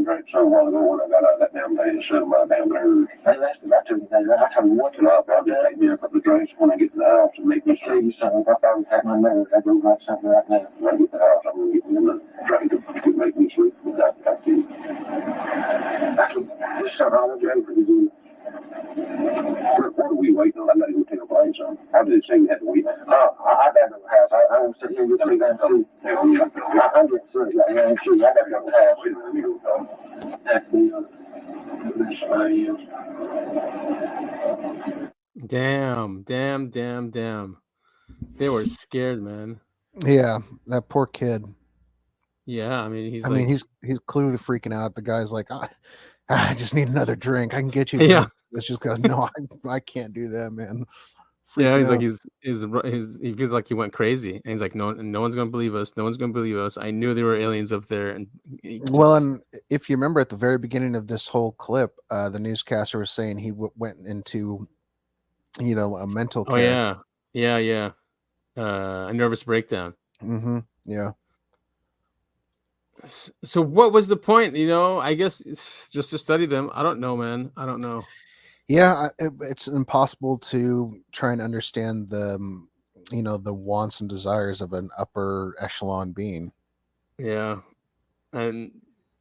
drank so long ago when I got out of that damn day and settled my damn nerves. They lasted about 2 days. I tell you what, I'll probably take me a couple of drinks when I get to the house and make me sleep. So if I was having my nerves, I'd go like something right now. When I get to the house, I'm going to get me another drink to make me sleep. I can't. There's something wrong with you for you. What are we waiting on? I got to go take a plane, son. How did it say we had to wait? I got to go to the house. I don't sit here and get 3 days sleep. I'm getting sleep. I got to go to the house. Wait a minute, let me go. Damn. They were scared, man. Yeah, that poor kid. Yeah, I mean, he's clearly freaking out. The guy's like, I just need another drink. I can get you. Yeah. Let's just go. No, I can't do that, man. Yeah, he's freaking like out. he feels like he went crazy, and he's like, no one's gonna believe us. No one's gonna believe us. I knew there were aliens up there, and he Well, just and if you remember at the very beginning of this whole clip, the newscaster was saying he went into, a mental oh care. yeah, a nervous breakdown. Mm-hmm. Yeah. So what was the point? I guess it's just to study them. I don't know, man. I don't know. Yeah, it's impossible to try and understand the wants and desires of an upper echelon being. Yeah, and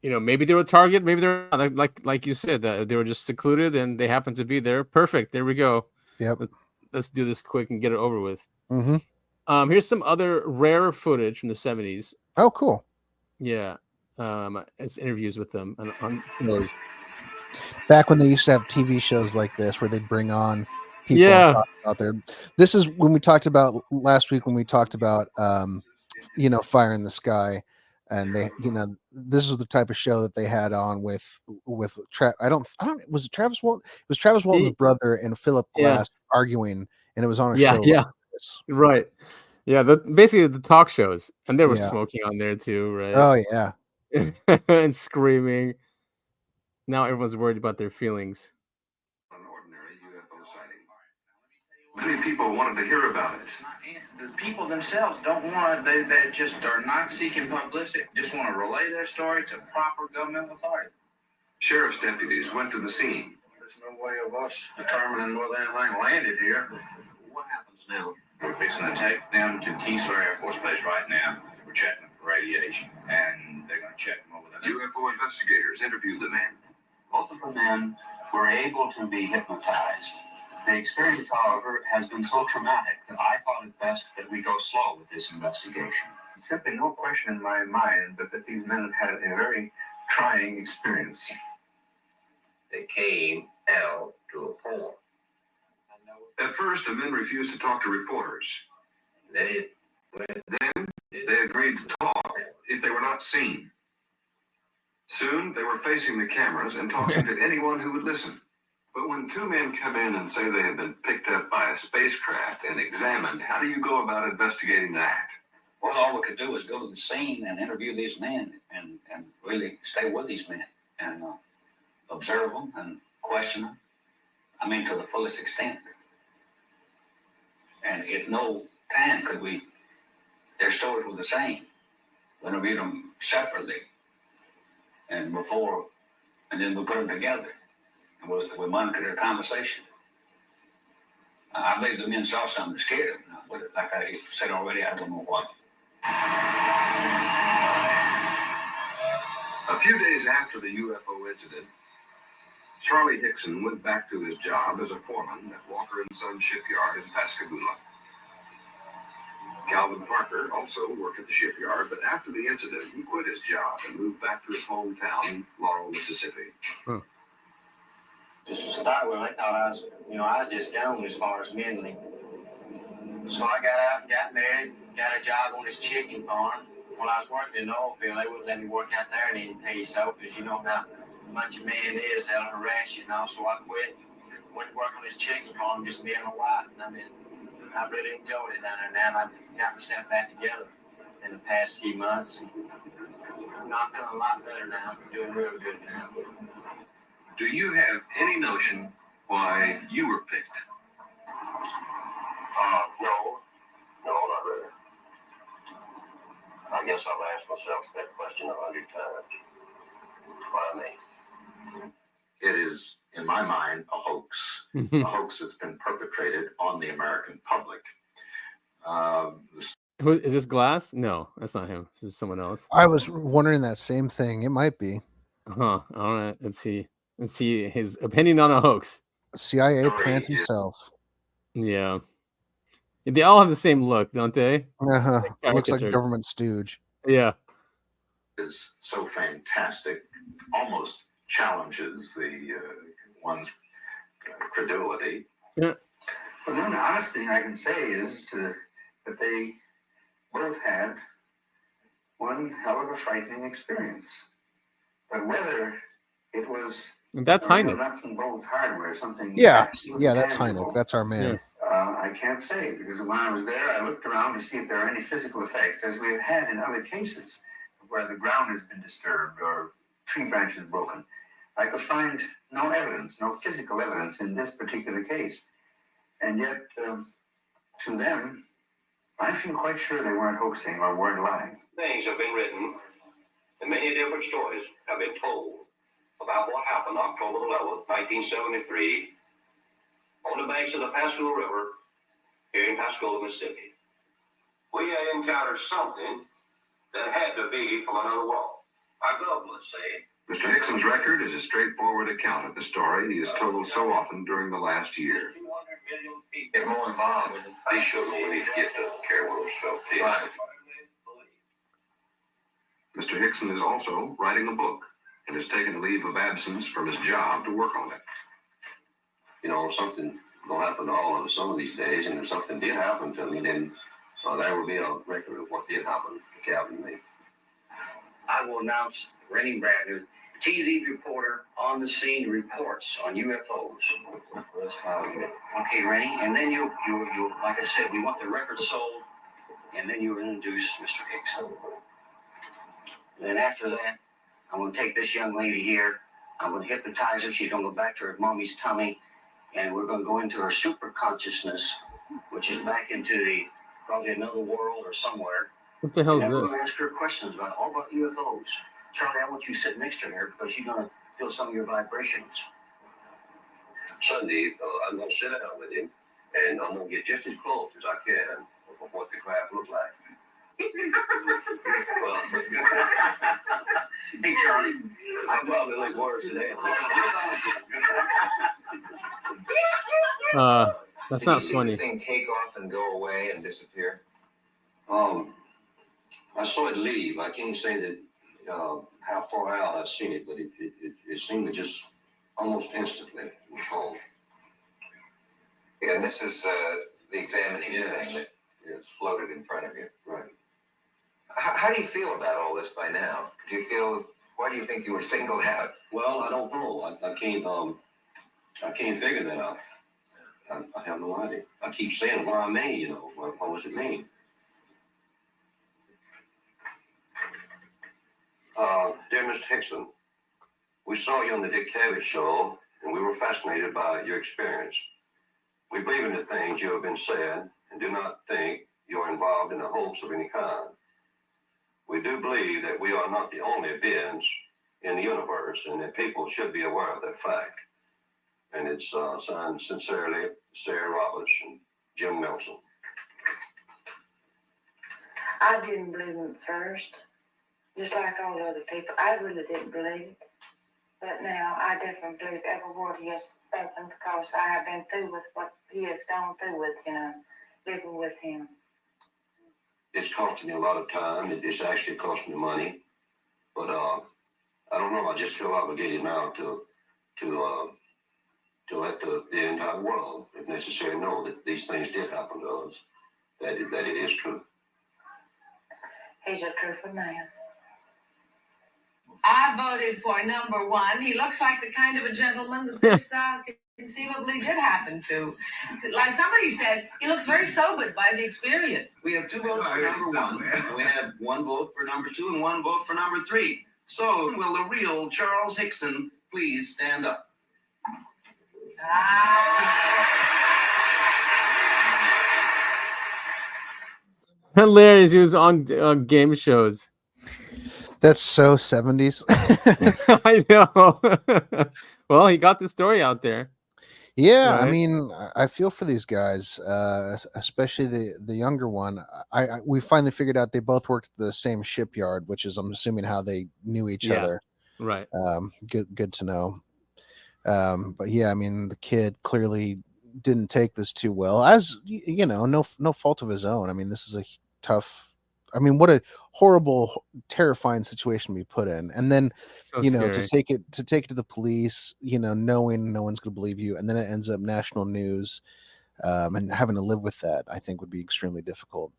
maybe they were target, maybe they're not. Like you said, that they were just secluded and they happened to be there. Perfect. There we go. Yep. Let's do this quick and get it over with. Mm-hmm. Here's some other rare footage from the 70s. Oh, cool. Yeah. It's interviews with them on shows. Back when they used to have TV shows like this where they'd bring on people and Yeah. talk about their. This is when we talked about last week when we talked about Fire in the Sky, and they this is the type of show that they had on with I don't was it Travis Walton? It was Travis Walton's brother and Philip Yeah. Glass arguing, and it was on a Yeah, show yeah. like this. Right. Yeah, basically the talk shows, and there was Yeah. smoking on there too, right? Oh yeah. And screaming. Now everyone's worried about their feelings. An ordinary UFO sighting. Many people wanted to hear about it. The people themselves don't want to, they just are not seeking publicity, just want to relay their story to proper governmental authority. Sheriff's deputies went to the scene. There's no way of us determining whether anything landed here. What happens now? We're fixing to take them to Keesler Air Force Base right now. We're checking them for radiation, and they're going to check them over there. UFO investigators interviewed the men. Both of the men were able to be hypnotized. The experience, however, has been so traumatic that I thought it best that we go slow with this investigation. Simply no question in my mind but that these men have had a very trying experience. They came out to a point. At first, the men refused to talk to reporters. Then they agreed to talk if they were not seen. Soon, they were facing the cameras and talking to anyone who would listen. But when two men come in and say they have been picked up by a spacecraft and examined, how do you go about investigating that? Well, all we could do is go to the scene and interview these men and really stay with these men and observe them and question them. I mean, to the fullest extent. And at no time could their stories were the same. We interviewed them separately and then we put them together. We monitored their conversation. I believe the men saw something that scared them. But like I said already, I don't know what. A few days after the UFO incident, Charlie Hickson went back to his job as a foreman at Walker & Son shipyard in Pascagoula. Calvin Parker also worked at the shipyard, but after the incident, he quit his job and moved back to his hometown, Laurel, Mississippi. Just to start with, I thought I was just down as far as mentally. So I got out and got married, got a job on this chicken farm. When I was working in the oil field, they wouldn't let me work out there and they didn't pay so, because you know how much a man is, they'll harass you and all. So I quit, went to work on this chicken farm, just me and my wife. And I really enjoyed it down there now. I've got myself back together in the past few months. And I'm feeling a lot better now. I'm doing real good now. Do you have any notion why you were picked? No, not really. I guess I've asked myself that question 100 times. Why me? It is, in my mind, a hoax. A hoax that's been perpetrated on the American public. Who is this? Glass? No, that's not him. This is someone else. I was wondering that same thing. It might be. All right. Let's see his opinion on a hoax. CIA plant himself. Yeah. They all have the same look, don't they? Uh-huh. Looks like government stooge. Yeah. Is so fantastic, almost challenges one's credulity. Yeah. Well, the only honest thing I can say is that they both had one hell of a frightening experience. But whether it was that's Hynek. nuts and bolts hardware, something. Yeah, that's Hynek. That's our man. Yeah. I can't say, because when I was there, I looked around to see if there are any physical effects, as we have had in other cases where the ground has been disturbed or tree branches broken. I could find no evidence, no physical evidence in this particular case. And yet, to them, I feel quite sure they weren't hoaxing or weren't lying. Things have been written, and many different stories have been told about what happened October 11th, 1973, on the banks of the Pascagoula River here in Pascagoula, Mississippi. We had encountered something that had to be from another world. Our government say. Mr. Hickson's record is a straightforward account of the story he has told so often during the last year. Get more involved. They sure we need to get to care of ourselves. Right. Mr. Hickson is also writing a book and has taken a leave of absence from his job to work on it. You know, something will happen to all of us some of these days, and if something did happen to me, then there will be a record of what did happen to Calvin and me. I will announce Rennie Bradley, TV reporter on the scene, reports on UFOs. Okay, Rennie, and then you, like I said, we want the record sold, and then you introduce Mr. Hickson. And then after that, I'm going to take this young lady here. I'm going to hypnotize her. She's going to go back to her mommy's tummy, and we're going to go into her super consciousness, which is back into probably another world or somewhere. What the hell is and then this? we're going to ask her questions all about UFOs. Charlie, I want you to sit next to her because you're going to feel some of your vibrations. Sunday, I'm going to sit down with him, and I'm going to get just as close as I can of what the craft looks like. Well, hey, Charlie, I probably look worse today. That's not funny. Did you see the thing take off and go away and disappear? I saw it leave. I can't say that how far out I've seen it, but it seemed to just almost instantly was home. Yeah, and this is the examining thing that is floated in front of you. Right. How do you feel about all this by now? Why do you think you were singled out? Well, I don't know. I can't figure that out. I have no idea. I keep saying, why me, you know, what does it mean? Dear Mr. Hickson, we saw you on the Dick Cavett show, and we were fascinated by your experience. We believe in the things you have been said, and do not think you are involved in a hoax of any kind. We do believe that we are not the only beings in the universe, and that people should be aware of that fact. And it's signed sincerely, Sarah Roberts and Jim Nelson. I didn't believe him at first, just like all the other people. I really didn't believe it. But now I definitely believe every word he has spoken because I have been through with what he has gone through with, living with him. It's costing me a lot of time. It's actually costing me money. But I don't know. I just feel obligated now to let the entire world, if necessary, know that these things did happen to us, that it is true. He's a truthful man. I voted for number one. He looks like the kind of a gentleman that this conceivably did happen to. Like somebody said, he looks very sobered by the experience. We have 2 votes for number one. We have 1 vote for number 2 and 1 vote for number 3. So will the real Charles Hickson please stand up? Hilarious. He was on game shows. That's so 70s. I know. Well, he got the story out there. Yeah, Right. I mean, I feel for these guys, especially the younger one. We finally figured out they both worked at the same shipyard, which is, I'm assuming, how they knew each Yeah. other. Right. Good to know. But yeah, I mean, the kid clearly didn't take this too well, as no fault of his own. I mean, this is a tough. I mean, what a horrible, terrifying situation to be put in, and then So to scary. take it to the police, knowing no one's going to believe you, and then it ends up national news, and having to live with that, I think would be extremely difficult.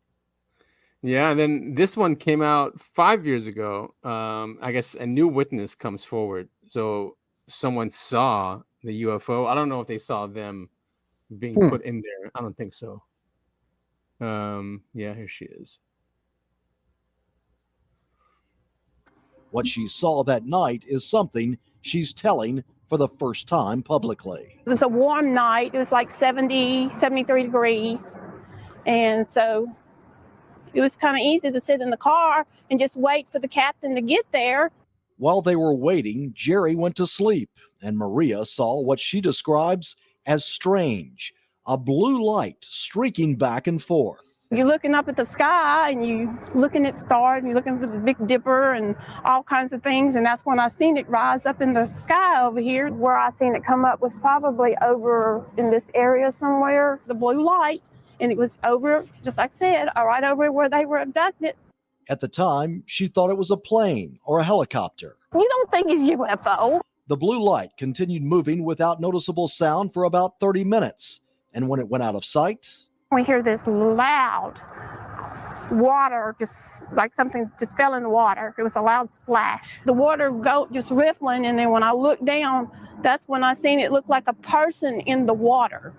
Yeah, and then this one came out 5 years ago. I guess a new witness comes forward. So someone saw the UFO. I don't know if they saw them being put in there. I don't think so. Yeah, here she is. What she saw that night is something she's telling for the first time publicly. It was a warm night. It was like 70, 73 degrees. And so it was kind of easy to sit in the car and just wait for the captain to get there. While they were waiting, Jerry went to sleep, and Maria saw what she describes as strange, a blue light streaking back and forth. You're looking up at the sky and you looking at stars and you're looking for the Big Dipper and all kinds of things. And that's when I seen it rise up in the sky over here. Where I seen it come up was probably over in this area somewhere, the blue light. And it was over, just like I said, right over where they were abducted. At the time, she thought it was a plane or a helicopter. You don't think it's UFO? The blue light continued moving without noticeable sound for about 30 minutes. And when it went out of sight, we hear this loud water, just like something just fell in the water. It was a loud splash. The water just riffling, and then when I looked down, that's when I seen it look like a person in the water.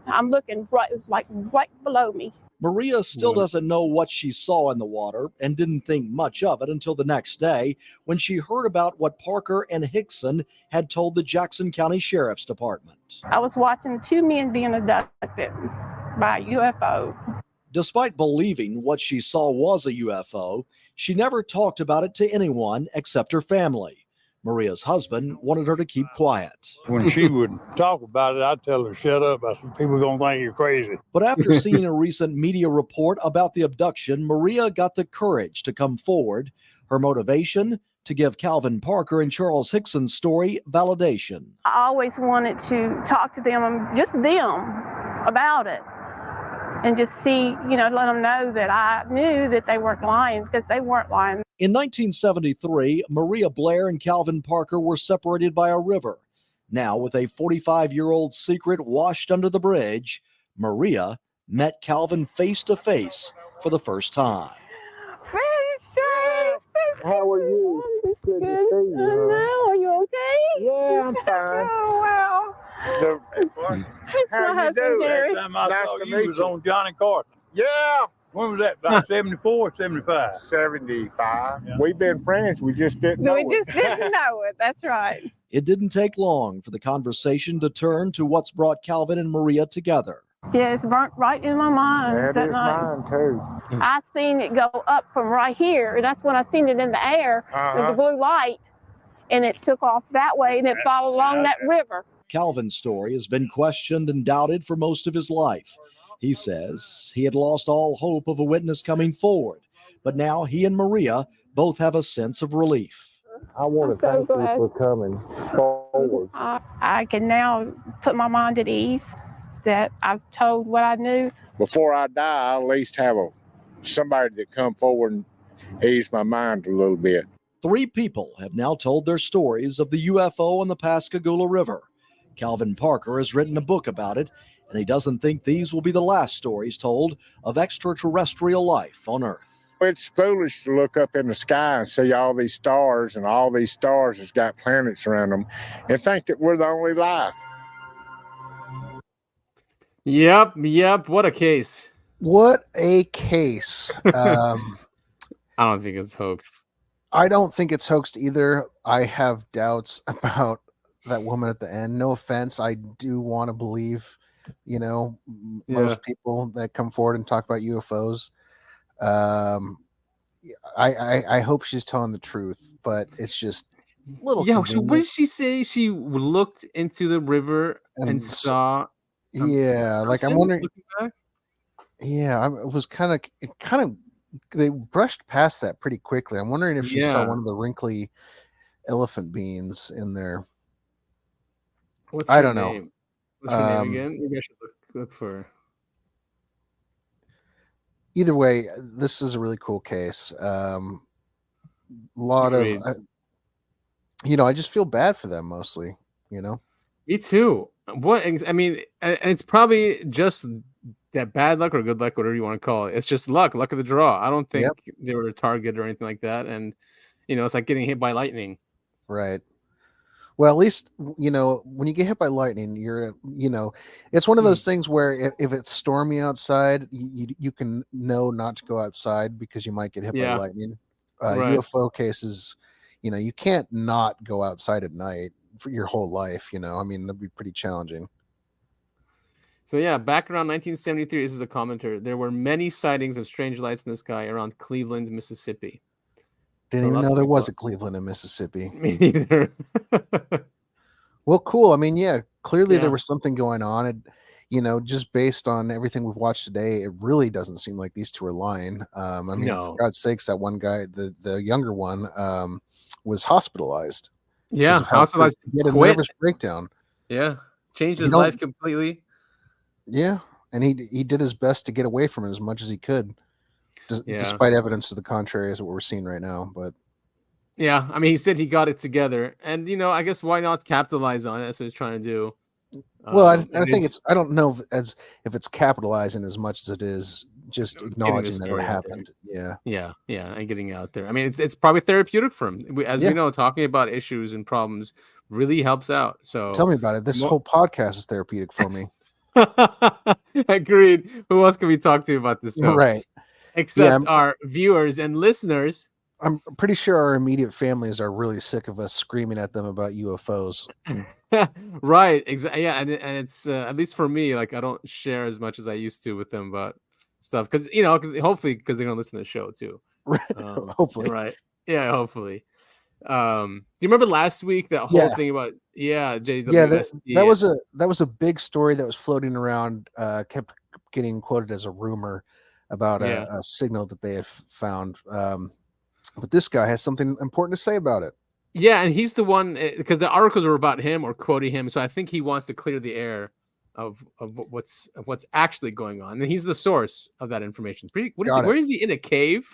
I'm looking right, it was like right below me. Maria still doesn't know what she saw in the water and didn't think much of it until the next day when she heard about what Parker and Hickson had told the Jackson County Sheriff's Department. I was watching 2 men being abducted by a UFO. Despite believing what she saw was a UFO, she never talked about it to anyone except her family. Maria's husband wanted her to keep quiet. When she would talk about it, I'd tell her, shut up. I said, people are going to think you're crazy. But after seeing a recent media report about the abduction, Maria got the courage to come forward. Her motivation? To give Calvin Parker and Charles Hickson's story validation. I always wanted to talk to them, just them, about it. And just see, let them know that I knew that they weren't lying, because they weren't lying. In 1973, Maria Blair and Calvin Parker were separated by a river. Now, with a 45-year-old secret washed under the bridge, Maria met Calvin face to face for the first time. How are you? Good to see you. Are you okay? Yeah, I'm fine. Oh, wow. It's my husband, Jerry. Last time I saw you was on Johnny Carson. Yeah. When was that? About 74, 75? 75. Yeah. We've been friends. We just didn't know We just didn't know it. That's right. It didn't take long for the conversation to turn to what's brought Calvin and Maria together. Yeah, it's burnt right in my mind that is night. mine, too. I seen it go up from right here, and that's when I seen it in the air with the blue light, and it took off that way, and it followed along that river. Calvin's story has been questioned and doubted for most of his life. He says he had lost all hope of a witness coming forward, but now he and Maria both have a sense of relief. I want to thank you for coming forward. I can now put my mind at ease that I've told what I knew. Before I die, I'll at least have somebody that come forward and ease my mind a little bit. 3 people have now told their stories of the UFO on the Pascagoula River. Calvin Parker has written a book about it, and he doesn't think these will be the last stories told of extraterrestrial life on Earth. It's foolish to look up in the sky and see all these stars, and all these stars has got planets around them, and think that we're the only life. Yep. What a case. What a case. I don't think it's hoax. I don't think it's hoaxed either. I have doubts about that woman at the end. No offense. I do want to believe, most people that come forward and talk about UFOs. I hope she's telling the truth, but it's just a little. Yeah. So what did she say? She looked into the river and saw. Yeah, like I'm wondering. Yeah, it was kind of. They brushed past that pretty quickly. I'm wondering if she saw one of the wrinkly elephant beings in there. I don't know. What's her name again? Maybe I should look for her. Either way, this is a really cool case. Lot of, I just feel bad for them mostly. Me too. And it's probably just that bad luck or good luck, whatever you want to call it. It's just luck of the draw. I don't think they were a target or anything like that. And it's like getting hit by lightning. Right. Well, at least, when you get hit by lightning, it's one of those things where if it's stormy outside, you can know not to go outside because you might get hit by lightning. Right. UFO cases, you can't not go outside at night for your whole life. I mean, that'd be pretty challenging. So yeah, back around 1973, this is a commenter. There were many sightings of strange lights in the sky around Cleveland, Mississippi. Didn't even know there was a Cleveland in Mississippi. Me neither. Well, cool. I mean, yeah, clearly there was something going on. And, just based on everything we've watched today, it really doesn't seem like these two are lying. I mean, for God's sakes, that one guy, the younger one, was hospitalized. Yeah, hospitalized. He had a nervous breakdown. Yeah, changed his life completely. Yeah, and he did his best to get away from it as much as he could, despite evidence to the contrary, as what we're seeing right now. But yeah, I mean, he said he got it together, and I guess why not capitalize on it? That's what he's trying to do. Well, I think I don't know if it's capitalizing as much as it is just acknowledging that it happened. Yeah, and getting out there. I mean, it's probably therapeutic for him. As we know, talking about issues and problems really helps out. So tell me about it. This whole podcast is therapeutic for me. Agreed. Who else can we talk to about this stuff? Right. Except our viewers and listeners. I'm pretty sure our immediate families are really sick of us screaming at them about UFOs. Right. Exactly. Yeah, and it's at least for me, like I don't share as much as I used to with them about stuff because hopefully because they're gonna listen to the show too. Hopefully. Right. Yeah. Hopefully. Do you remember last week that whole thing about JWST? Yeah, that was a big story that was floating around, kept getting quoted as a rumor about a signal that they had found. But this guy has something important to say about it. Yeah, and he's the one because the articles were about him or quoting him, so I think he wants to clear the air of what's actually going on, and he's the source of that information. Where is he in a cave?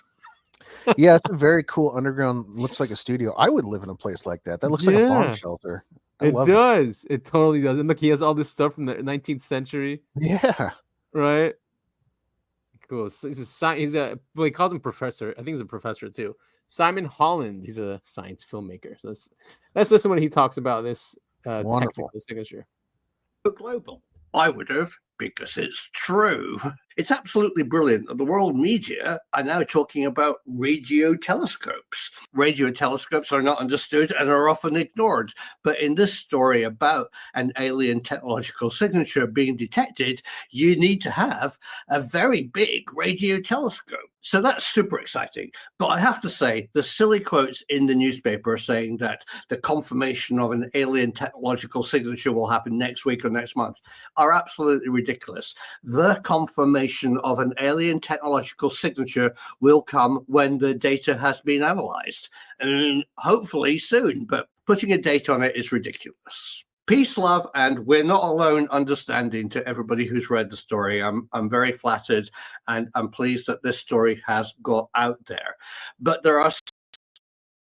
Yeah, it's a very cool underground. Looks like a studio. I would live in a place like that. That looks like a bomb shelter. It does. It totally does. And look, he has all this stuff from the 19th century. Yeah. Right. Cool. So he calls him professor. I think he's a professor too. Simon Holland. He's a science filmmaker. So let's listen when he talks about this technical signature. Global. I would have, because it's true. It's absolutely brilliant that the world media are now talking about radio telescopes. Radio telescopes are not understood and are often ignored. But in this story about an alien technological signature being detected, you need to have a very big radio telescope. So that's super exciting. But I have to say, the silly quotes in the newspaper saying that the confirmation of an alien technological signature will happen next week or next month are absolutely ridiculous. The confirmation of an alien technological signature will come when the data has been analyzed, and hopefully soon, but putting a date on it is ridiculous. Peace, love, and we're not alone understanding to everybody who's read the story. I'm very flattered, and I'm pleased that this story has got out there. But there are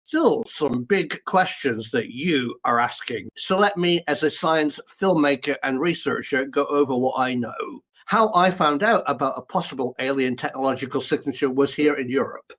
still some big questions that you are asking. So let me, as a science filmmaker and researcher, go over what I know. How I found out about a possible alien technological signature was here in Europe.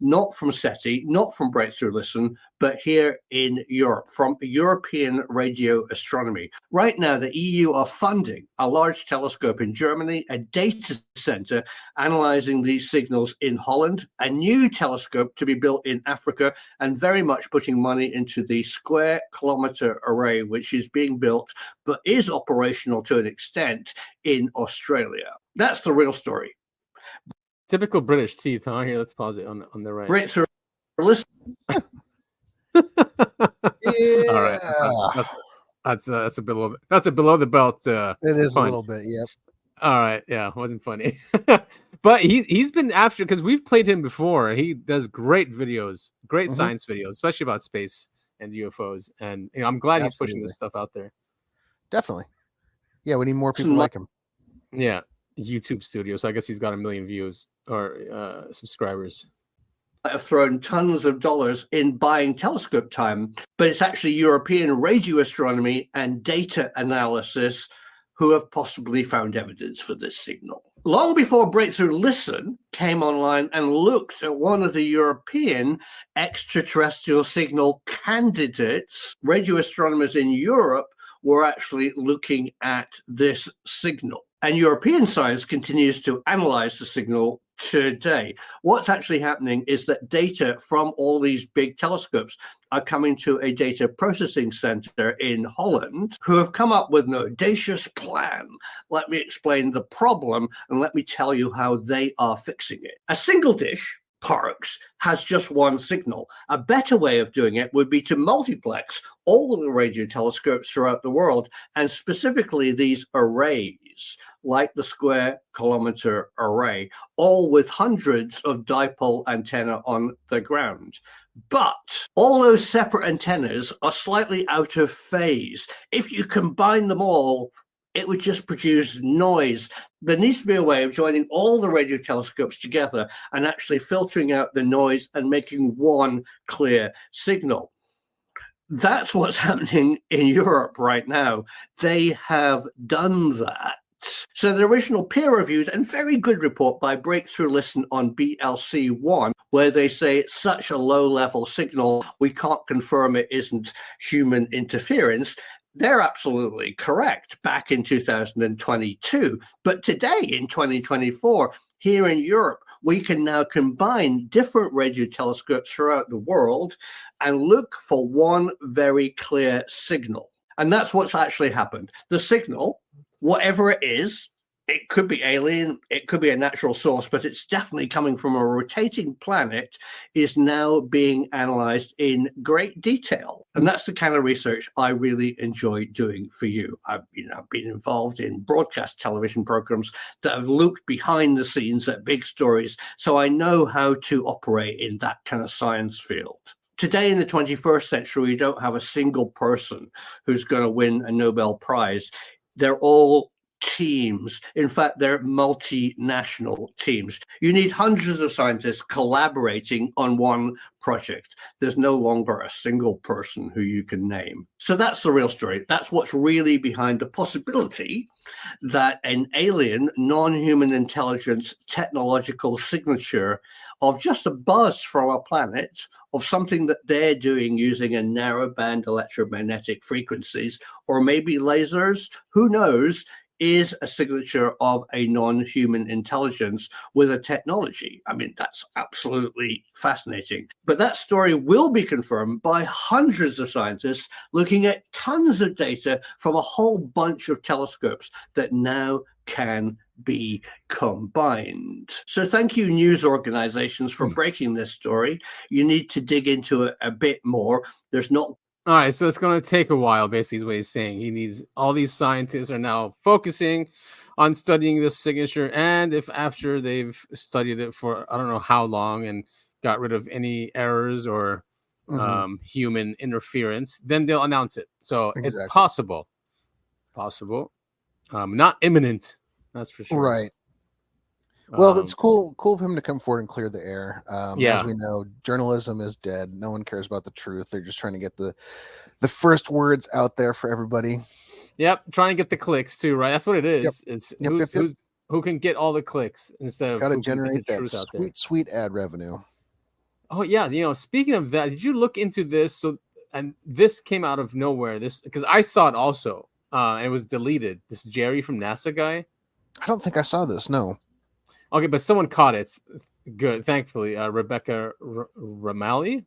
Not from SETI, not from Breakthrough Listen, but here in Europe, from European Radio Astronomy. Right now, the EU are funding a large telescope in Germany, a data center analyzing these signals in Holland, a new telescope to be built in Africa, and very much putting money into the square kilometer array, which is being built, but is operational to an extent in Australia. That's the real story. Typical British teeth, huh? Here, let's pause it on the right. Brits are listening. Yeah. All right, that's a below the belt. It is punch. A little bit, yep. All right, yeah, wasn't funny, but he's been after because we've played him before. He does great videos, great science videos, especially about space and UFOs. And I'm glad he's pushing this stuff out there. Definitely, yeah. We need more people like him. Yeah. YouTube studio, so I guess he's got 1 million views or subscribers. Have thrown tons of dollars in buying telescope time, but it's actually European radio astronomy and data analysis who have possibly found evidence for this signal. long before Breakthrough Listen came online and looked at one of the European extraterrestrial signal candidates, radio astronomers in Europe were actually looking at this signal. And European science continues to analyze the signal today. What's actually happening is that data from all these big telescopes are coming to a data processing center in Holland, who have come up with an audacious plan. Let me explain the problem and let me tell you how they are fixing it. A single dish, Parkes, has just one signal. A better way of doing it would be to multiplex all of the radio telescopes throughout the world, and specifically these arrays, like the Square Kilometre Array, all with hundreds of dipole antenna on the ground. But all those separate antennas are slightly out of phase. If you combine them all, it would just produce noise. There needs to be a way of joining all the radio telescopes together and actually filtering out the noise and making one clear signal. That's what's happening in Europe right now. They have done that. So the original peer-reviewed and very good report by Breakthrough Listen on BLC1, where they say it's such a low-level signal, we can't confirm it isn't human interference. They're absolutely correct back in 2022. But today, in 2024, here in Europe, we can now combine different radio telescopes throughout the world and look for one very clear signal. And that's what's actually happened. The signal, whatever it is, it could be alien, it could be a natural source, but it's definitely coming from a rotating planet, is now being analyzed in great detail. And that's the kind of research I really enjoy doing for you. I've been involved in broadcast television programs that have looked behind the scenes at big stories, so I know how to operate in that kind of science field. Today in the 21st century, we don't have a single person who's going to win a Nobel Prize. They're all teams. In fact, they're multinational teams. You need hundreds of scientists collaborating on one project. There's no longer a single person who you can name. So that's the real story. That's what's really behind the possibility that an alien, non-human intelligence technological signature of just a buzz from a planet, of something that they're doing using a narrowband electromagnetic frequencies, or maybe lasers, who knows, is a signature of a non-human intelligence with a technology. I mean, that's absolutely fascinating. But that story will be confirmed by hundreds of scientists looking at tons of data from a whole bunch of telescopes that now can be combined. So thank you, news organizations, for breaking this story. You need to dig into it a bit more. There's not. All right, so it's going to take a while, basically, is what he's saying. He needs, all these scientists are now focusing on studying this signature, and if after they've studied it for I don't know how long and got rid of any errors or human interference, then they'll announce it. So it's possible, not imminent. That's for sure. Right. Well, it's cool of him to come forward and clear the air. As we know, journalism is dead. No one cares about the truth. They're just trying to get the first words out there for everybody. Yep, trying to get the clicks too, right? That's what it is. Yep. It's who can get all the clicks instead of got to who generate can get the that truth sweet ad revenue. Oh yeah, speaking of that, did you look into this? So, and this came out of nowhere. This because I saw it also, and it was deleted. This Jerry from NASA guy. I don't think I saw this. No. Okay, but someone caught it. Good, thankfully. Rebecca Ramali.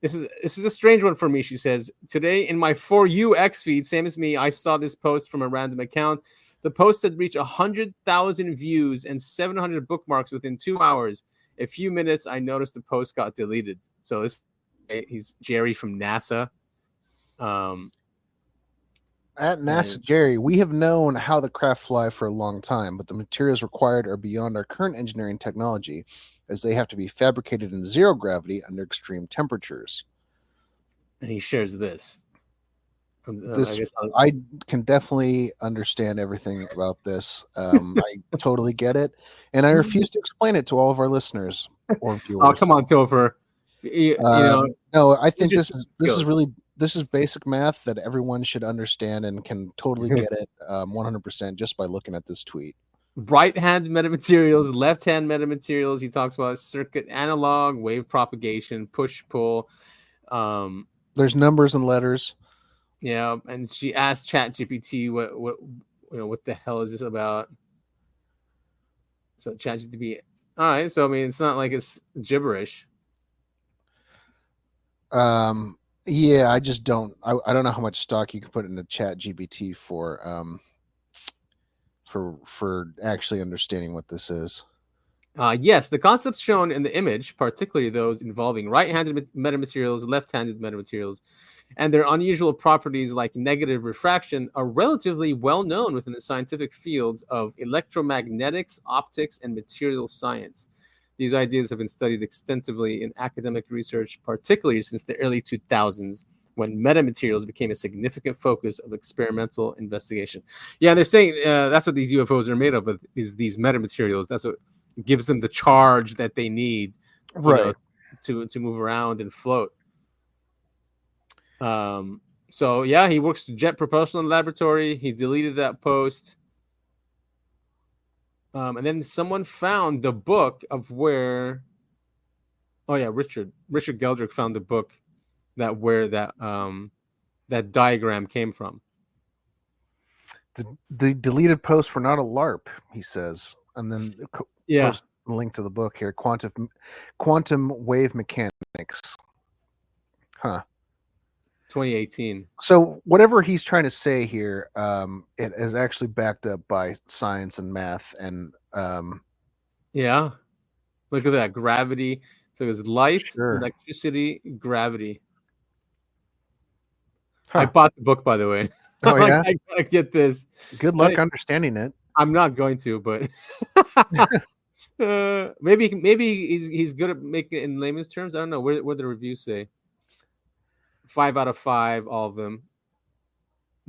This is a strange one for me. She says, today in my For You X feed, same as me, I saw this post from a random account. The post had reached 100,000 views and 700 bookmarks within 2 hours. A few minutes, I noticed the post got deleted. So he's Jerry from NASA. At NASA, Jerry, we have known how the craft fly for a long time, but the materials required are beyond our current engineering technology, as they have to be fabricated in zero gravity under extreme temperatures. And he shares this. I can definitely understand everything about this. I totally get it, and I refuse to explain it to all of our listeners or viewers. Oh, come on, Topher. No, I think this is really this is basic math that everyone should understand and can totally get it 100% just by looking at this tweet. Right-hand metamaterials, left-hand metamaterials. He talks about circuit analog, wave propagation, push-pull. There's numbers and letters. Yeah, and she asked ChatGPT what the hell is this about? So ChatGPT, all right. So I mean, it's not like it's gibberish. Yeah, I just don't. I don't know how much stock you can put into ChatGPT for actually understanding what this is. Yes, the concepts shown in the image, particularly those involving right-handed metamaterials, left-handed metamaterials, and their unusual properties like negative refraction, are relatively well known within the scientific fields of electromagnetics, optics, and material science. These ideas have been studied extensively in academic research, particularly since the early 2000s, when metamaterials became a significant focus of experimental investigation. Yeah, they're saying that's what these UFOs are made of, is these metamaterials. That's what gives them the charge that they need, right, to move around and float. So yeah, he works Jet Propulsion Laboratory. He deleted that post. And then someone found the book of where. Oh yeah, Richard Geldrick found the book that where that diagram came from. The deleted posts were not a LARP, he says, and then post a link to the book here. Quantum wave mechanics. Huh. 2018. So whatever he's trying to say here, it is actually backed up by science and math, and yeah, look at that gravity. So it was light, electricity, gravity. Huh. I bought the book, by the way. Oh yeah, I gotta get this. Good luck understanding it. I'm not going to, but maybe he's good at making it in layman's terms. I don't know what the reviews say. 5 out of 5, all of them.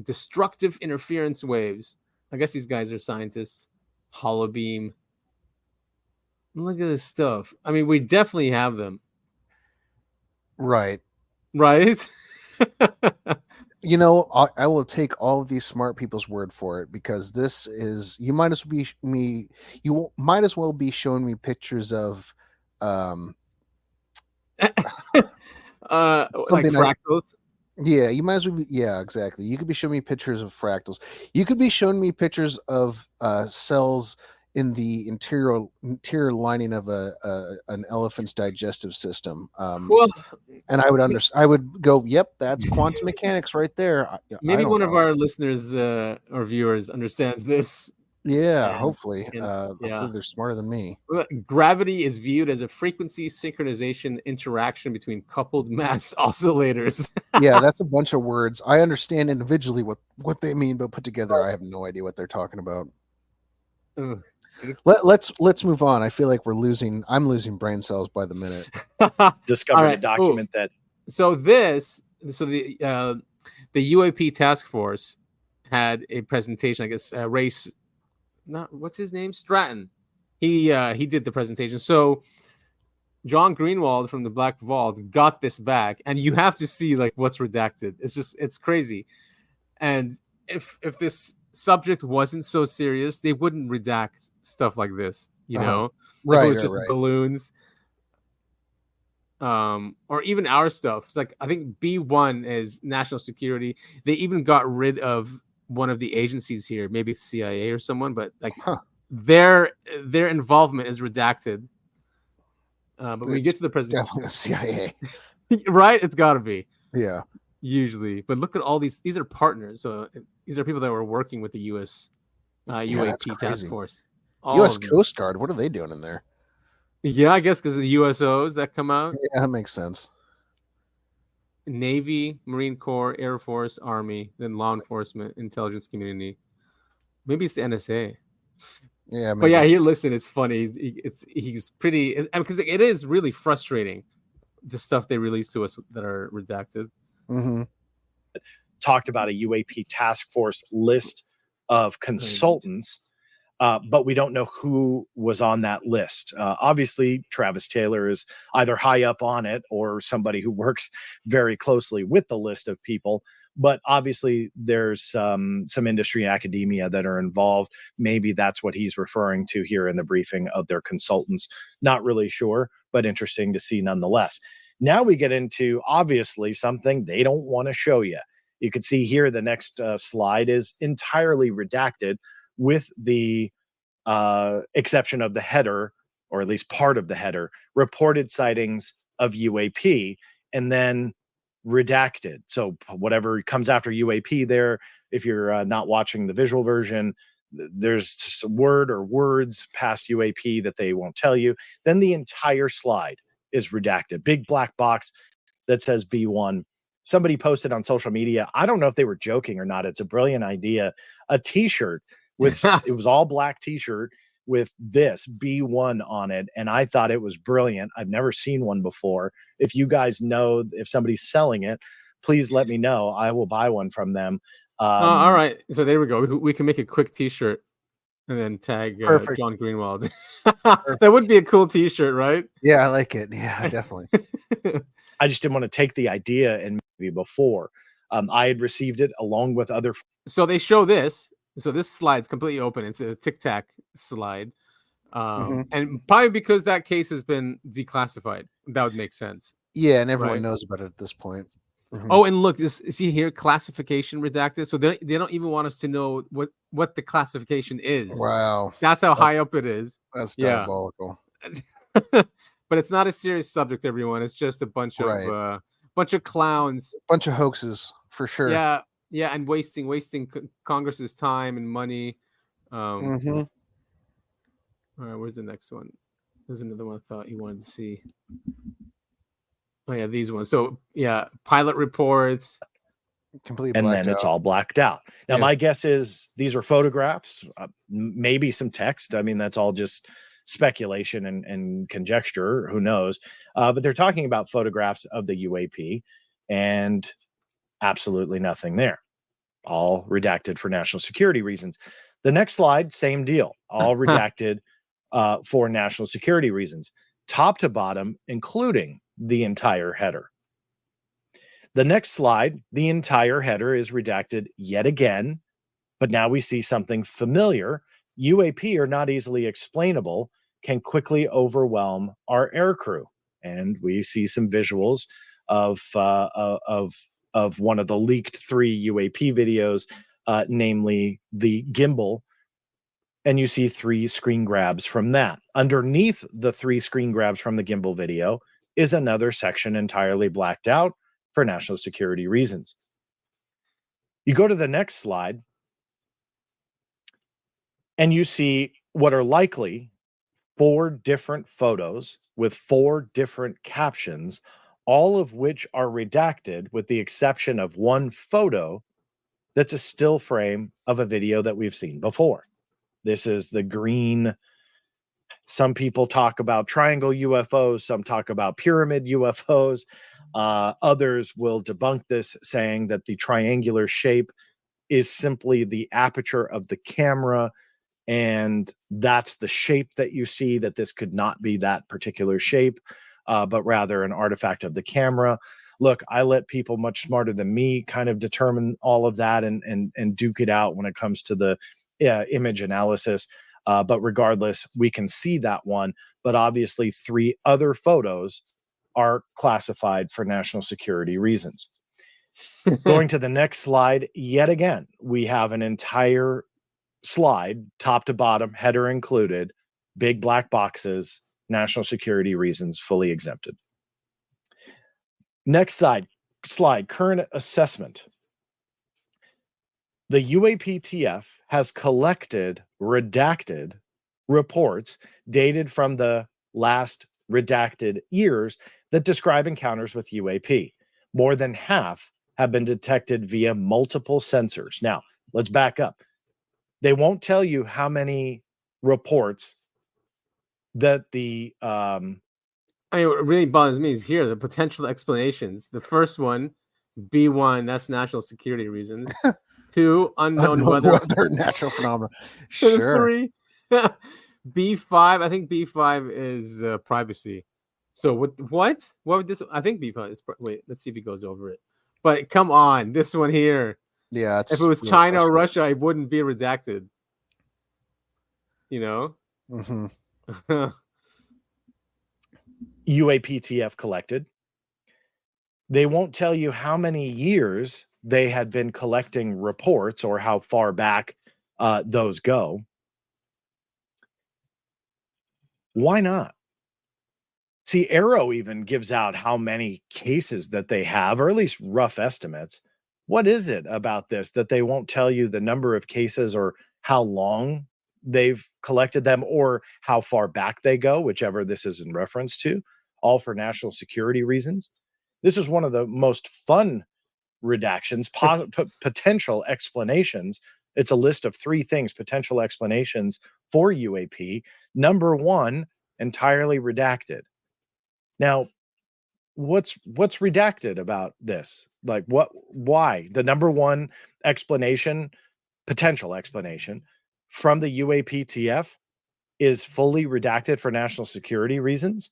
Destructive interference waves. I guess these guys are scientists. Hollow beam. Look at this stuff. I mean, we definitely have them. Right. You know, I will take all of these smart people's word for it, because this is, you might as well be showing me pictures of like fractals. Yeah, you might as well be, yeah, exactly. You could be showing me pictures of fractals. You could be showing me pictures of cells in the interior lining of an elephant's digestive system. And I would go, yep, that's quantum mechanics right there. Maybe one of our listeners or viewers understands this. Yeah, hopefully. Hopefully they're smarter than me. Gravity is viewed as a frequency synchronization interaction between coupled mass oscillators. Yeah, that's a bunch of words. I understand individually what they mean, but put together, I have no idea what they're talking about. Let's move on. I feel like I'm losing brain cells by the minute. Discovered a document that. So the UAP task force had a presentation. I guess Race. What's his name? Stratton. He did the presentation. So John Greenwald from the Black Vault got this back, and you have to see like what's redacted. It's crazy. And if this subject wasn't so serious, they wouldn't redact stuff like this, you know? Right. If it was just balloons. Or even our stuff. It's like, I think B1 is national security. They even got rid of one of the agencies here, maybe it's CIA or someone, but like their involvement is redacted. But when you get to the president, definitely the CIA. Right? It's gotta be. Yeah. Usually. But look at all these are partners. So these are people that were working with the US UAP task force. US Coast Guard, what are they doing in there? Yeah, I guess because of the USOs that come out. Yeah, that makes sense. Navy, Marine Corps, Air Force, Army, then law enforcement, intelligence community. Maybe it's the NSA. Yeah, maybe. But yeah, here, listen, it's funny. He's pretty, because it is really frustrating, the stuff they release to us that are redacted. Mm-hmm. Talked about a UAP task force list of consultants. but we don't know who was on that list. Obviously, Travis Taylor is either high up on it or somebody who works very closely with the list of people. But obviously, there's some industry academia that are involved. Maybe that's what he's referring to here in the briefing of their consultants. Not really sure, but interesting to see nonetheless. Now we get into, obviously, something they don't want to show you. You can see here the next slide is entirely redacted, with the exception of the header, or at least part of the header, reported sightings of UAP, and then redacted. So whatever comes after UAP there, if you're not watching the visual version, there's a word or words past UAP that they won't tell you. Then the entire slide is redacted. Big black box that says B1. Somebody posted on social media, I don't know if they were joking or not, it's a brilliant idea, a t-shirt with it was all black t-shirt with this B1 on it, and I thought it was brilliant. I've never seen one before. If you guys know if somebody's selling it, please let me know. I will buy one from them. All right, so there we go. We can make a quick t-shirt and then tag John Greenwald. That would be a cool t-shirt, right? Yeah, I like it. Yeah, definitely. I just didn't want to take the idea and maybe before. I had received it along with other. So they show this. So this slide's completely open. It's a Tic Tac slide. And probably because that case has been declassified. That would make sense. Yeah, and everyone knows about it at this point. Oh, and look, see here, classification redacted. So they don't even want us to know what the classification is. Wow. That's how high up it is. That's diabolical. But it's not a serious subject, everyone. It's just a bunch of clowns. Bunch of hoaxes, for sure. Yeah. Yeah, and wasting Congress's time and money. All right, where's the next one? There's another one I thought you wanted to see. Oh yeah, these ones. So yeah, pilot reports. Completely and then it's all blacked out. Now my guess is these are photographs, maybe some text. I mean, that's all just speculation and conjecture. Who knows? But they're talking about photographs of the UAP, and absolutely nothing there. All redacted for national security reasons. The next slide, same deal. All redacted for national security reasons, top to bottom, including the entire header. The next slide, the entire header is redacted yet again, but now we see something familiar. UAP are not easily explainable, can quickly overwhelm our aircrew. And we see some visuals of one of the leaked 3 UAP videos, namely the gimbal. And you see 3 screen grabs from that. Underneath the 3 screen grabs from the gimbal video is another section entirely blacked out for national security reasons. You go to the next slide, and you see what are likely 4 different photos with 4 different captions, all of which are redacted with the exception of one photo that's a still frame of a video that we've seen before. This is the green. Some people talk about triangle UFOs. Some talk about pyramid UFOs. Others will debunk this, saying that the triangular shape is simply the aperture of the camera, and that's the shape that you see, that this could not be that particular shape, but rather an artifact of the camera. Look, I let people much smarter than me kind of determine all of that and duke it out when it comes to the image analysis. But regardless, we can see that one. But obviously, 3 other photos are classified for national security reasons. Going to the next slide, yet again, we have an entire slide, top to bottom, header included, big black boxes, national security reasons, fully exempted. Next slide, current assessment. The UAPTF has collected redacted reports dated from the last redacted years that describe encounters with UAP. More than half have been detected via multiple sensors. Now, let's back up. They won't tell you how many reports that the I mean, what really bothers me is here the potential explanations. The first one, B1, that's national security reasons. 2, unknown weather natural phenomena. Sure. Sure. 3, B5. I think B5 is privacy. So what would this? I think B5 is. Wait, let's see if he goes over it. But come on, this one here. Yeah, if it was China or Russia, it wouldn't be redacted. You know. Mm-hmm. UAPTF collected. They won't tell you how many years they had been collecting reports or how far back those go. Why not? See, Arrow even gives out how many cases that they have, or at least rough estimates. What is it about this that they won't tell you the number of cases or how long they've collected them or how far back they go, whichever this is in reference to, all for national security reasons? This is one of the most fun redactions, potential explanations. It's a list of 3 things, potential explanations for UAP. Number 1, entirely redacted. Now, what's redacted about this? Like why? The number 1 explanation, potential explanation from the UAPTF is fully redacted for national security reasons.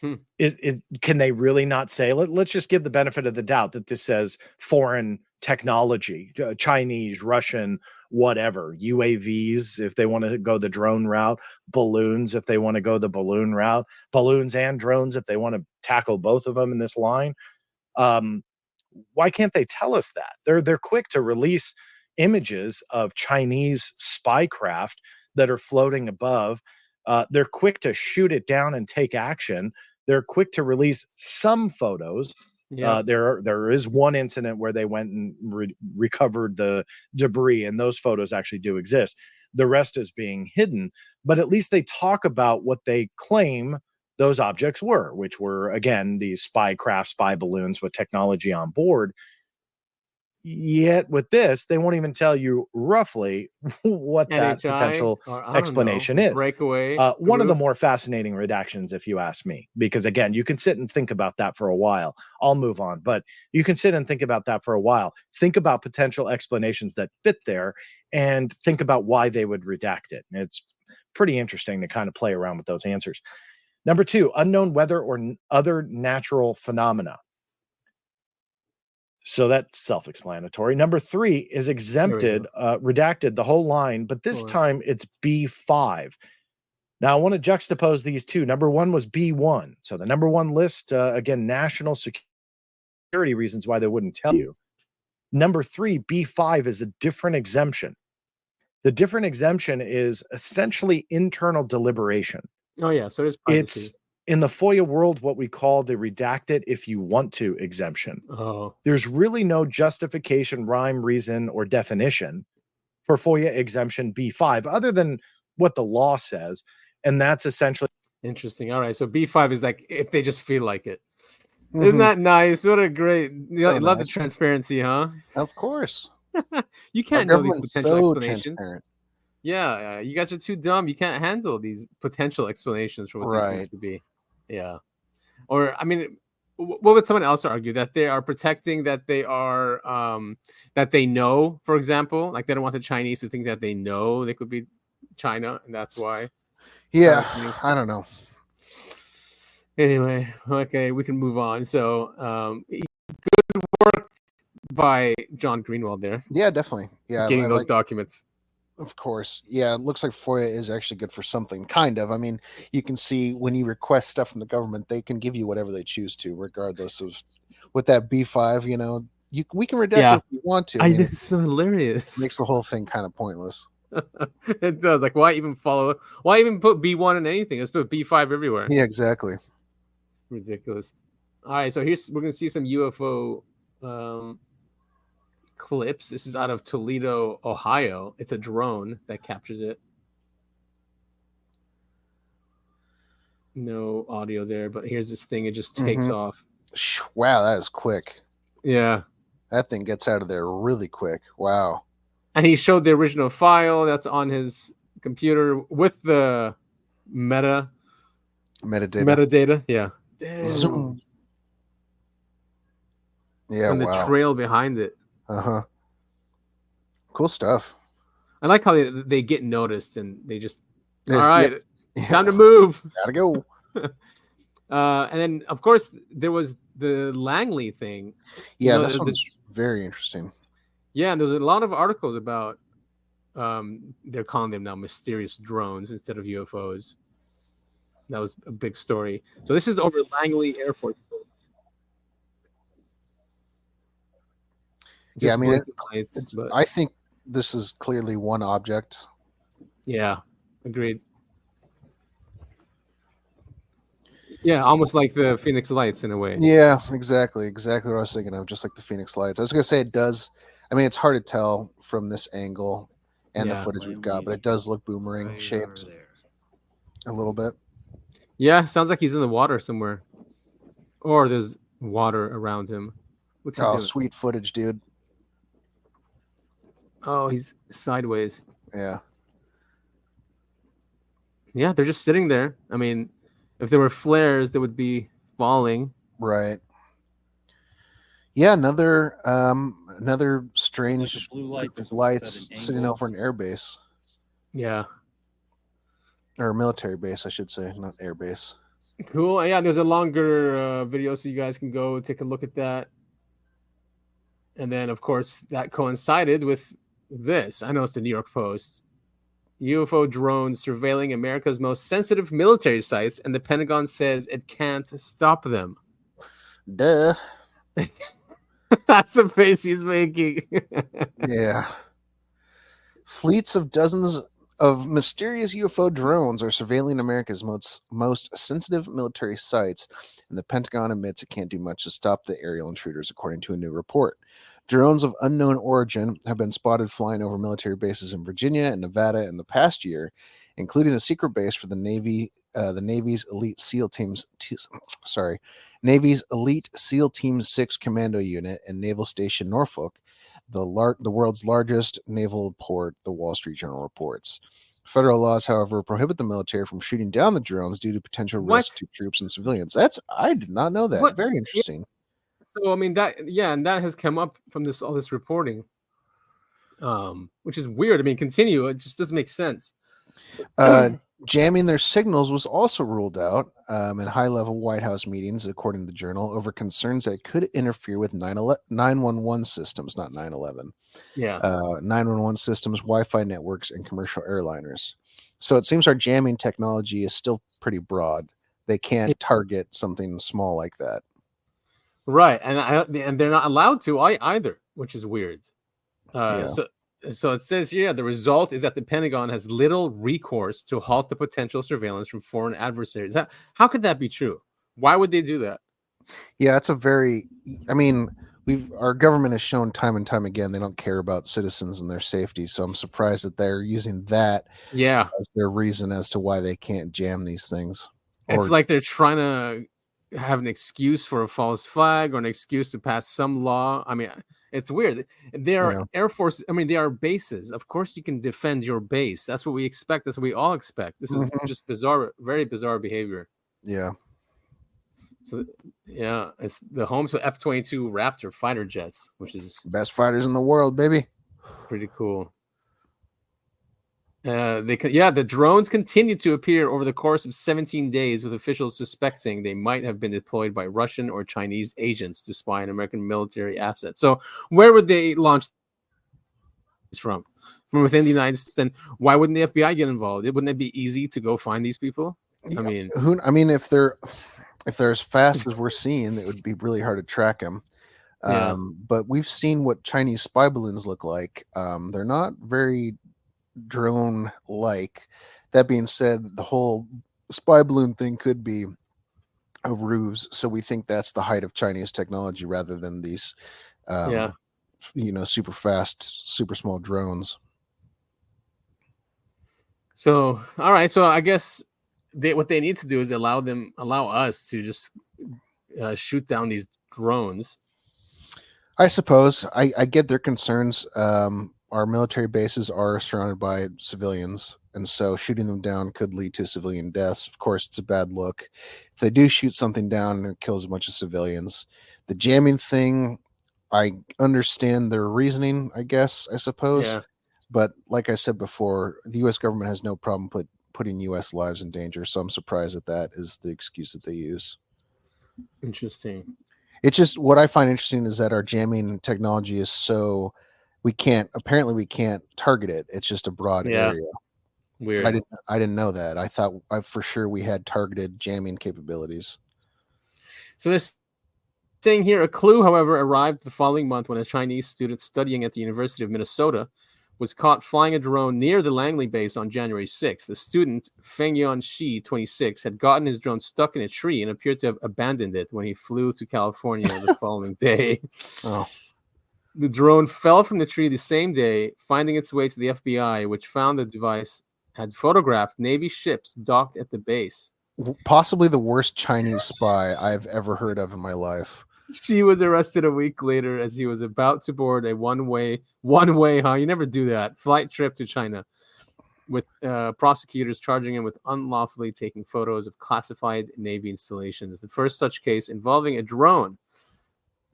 Can they really not say? Let's just give the benefit of the doubt that this says foreign technology, Chinese, Russian, whatever, UAVs if they want to go the drone route, balloons if they want to go the balloon route, balloons and drones if they want to tackle both of them in this line. Why can't they tell us that? They're quick to release images of Chinese spy craft that are floating above. They're quick to shoot it down and take action. They're quick to release some photos. Yeah. There is one incident where they went and recovered the debris, and those photos actually do exist. The rest is being hidden, but at least they talk about what they claim those objects were, which were, again, these spy craft, spy balloons with technology on board. Yet with this, they won't even tell you roughly what that NHI, potential or, I don't explanation know, is. breakaway One of the group. more fascinating redactions, if you ask me, because again, you can sit and think about that for a while. I'll move on, but you can sit and think about that for a while. Think about potential explanations that fit there and think about why they would redact it. It's pretty interesting to kind of play around with those answers. Number 2, unknown weather or other natural phenomena. So that's self-explanatory. Number 3 is exempted, redacted the whole line, but this time it's B5. Now I want to juxtapose these two. Number 1 was B1. So the number 1 list, again, national security reasons why they wouldn't tell you. Number 3, B5 is a different exemption. The different exemption is essentially internal deliberation. Oh yeah, so there's privacy. It's in the FOIA world what we call the redacted if you want to exemption. Oh. There's really no justification, rhyme, reason, or definition for FOIA exemption B5 other than what the law says. And that's essentially Interesting. All right. So B5 is like if they just feel like it. Isn't that nice? What a great So love the nice. transparency, huh? Of course. You can't Our know these government's potential so explanations. transparent. Yeah, you guys are too dumb. You can't handle these potential explanations for what these things Right. could be. Yeah. Or I mean, what would someone else argue? That they are protecting, that they are that they know, for example, like they don't want the Chinese to think that they know they could be China, and that's why. Yeah, I don't know. Anyway, okay, we can move on. So, good work by John Greenwald there. Yeah, definitely. Yeah, getting I those like- documents. Of course. Yeah, it looks like FOIA is actually good for something, kind of. I mean, you can see when you request stuff from the government, they can give you whatever they choose to, regardless of with that B5, you know, we can redact Yeah. it if you want to. I mean, know, it's so hilarious. Makes the whole thing kind of pointless. It does. Like, why even follow? Why even put B1 in anything? Let's put B5 everywhere. Yeah, exactly. Ridiculous. All right, so we're gonna see some UFO clips. This is out of Toledo, Ohio. It's a drone that captures it. No audio there, but here's this thing. It just takes Mhm. off. Wow, that is quick. Yeah. That thing gets out of there really quick. Wow. And he showed the original file that's on his computer with the metadata. Yeah. Zoom. Yeah, And the wow. trail behind it. Cool stuff. I like how they get noticed and they just All right, Yep. time to move. Gotta go. And then, of course, there was the Langley thing. Yeah, this one's very interesting. Yeah, and there's a lot of articles about they're calling them now mysterious drones instead of UFOs. That was a big story. So this is over Langley Air Force Base. Yeah, I mean, but I think this is clearly one object. yeah, agreed. Yeah, almost like the Phoenix Lights in a way. Yeah, exactly what I was thinking of, just like the Phoenix Lights. I was gonna say it does. I mean, it's hard to tell from this angle and the footage we've got, but it does look boomerang shaped a little bit. Yeah, sounds like he's in the water somewhere, or there's water around him. What's he doing? Sweet footage, dude. Oh, he's sideways. Yeah. Yeah, they're just sitting there. I mean, if there were flares, they would be falling. Right. Yeah, another strange like group of lights sitting over an air base. Yeah. Or a military base, I should say, not air base. Cool. Yeah, there's a longer video, so you guys can go take a look at that. And then, of course, that coincided with this. I know it's the New York Post. UFO drones surveilling America's most sensitive military sites, and the Pentagon says it can't stop them. Duh. That's the face he's making. Yeah. Fleets of dozens of mysterious UFO drones are surveilling America's most sensitive military sites, and the Pentagon admits it can't do much to stop the aerial intruders, according to a new report. Drones of unknown origin have been spotted flying over military bases in Virginia and Nevada in the past year, including the secret base for the Navy's Elite SEAL Team 6 Commando Unit and Naval Station Norfolk, the world's largest naval port, the Wall Street Journal reports. Federal laws, however, prohibit the military from shooting down the drones due to potential risk to troops and civilians. I did not know that. Very interesting. So I mean and that has come up from all this reporting, which is weird. I mean, continue. It just doesn't make sense. Jamming their signals was also ruled out in high-level White House meetings, according to the Journal, over concerns that it could interfere with 911 systems, not 9/11. Yeah. 911 systems, Wi-Fi networks, and commercial airliners. So it seems our jamming technology is still pretty broad. They can't target something small like that. Right, and they're not allowed to either, which is weird. So it says here, the result is that the Pentagon has little recourse to halt the potential surveillance from foreign adversaries. How could that be true? Why would they do that? Yeah, it's our government has shown time and time again they don't care about citizens and their safety. So I'm surprised that they're using that as their reason as to why they can't jam these things. It's like they're trying to have an excuse for a false flag or an excuse to pass some law. I mean, it's weird. They are Air Force. I mean, they are bases. Of course, you can defend your base. That's what we expect. That's what we all expect. This is just bizarre, very bizarre behavior. Yeah. So, yeah, it's the home to F-22 Raptor fighter jets, which is best fighters in the world, baby. Pretty cool. The drones continued to appear over the course of 17 days, with officials suspecting they might have been deployed by Russian or Chinese agents to spy on American military assets. So where would they launch this from? From within the United States? Then why wouldn't the FBI get involved? Wouldn't it be easy to go find these people? I mean, if they're as fast as we're seeing, it would be really hard to track them. But we've seen what Chinese spy balloons look like. They're not very drone like. That being said, the whole spy balloon thing could be a ruse, so we think that's the height of Chinese technology rather than these super fast, super small drones. So all right, so I guess what they need to do is allow us to just shoot down these drones. I suppose I get their concerns. Our military bases are surrounded by civilians, and so shooting them down could lead to civilian deaths. Of course, it's a bad look. If they do shoot something down and it kills a bunch of civilians, the jamming thing, I understand their reasoning, I suppose. Yeah. But like I said before, the U.S. government has no problem putting U.S. lives in danger. So I'm surprised that is the excuse that they use. Interesting. It's just what I find interesting is that our jamming technology is so we can't target it. It's just a broad area. Weird. I didn't know that. I thought for sure we had targeted jamming capabilities. So this saying here, a clue, however, arrived the following month when a Chinese student studying at the University of Minnesota was caught flying a drone near the Langley base on January 6th. The student, Feng Yuan Shi, 26, had gotten his drone stuck in a tree and appeared to have abandoned it when he flew to California the following day. Oh. The drone fell from the tree the same day, finding its way to the FBI, which found the device had photographed Navy ships docked at the base. Possibly the worst Chinese spy I've ever heard of in my life. She was arrested a week later as he was about to board a one-way, you never do that, flight trip to China, with prosecutors charging him with unlawfully taking photos of classified Navy installations. The first such case involving a drone.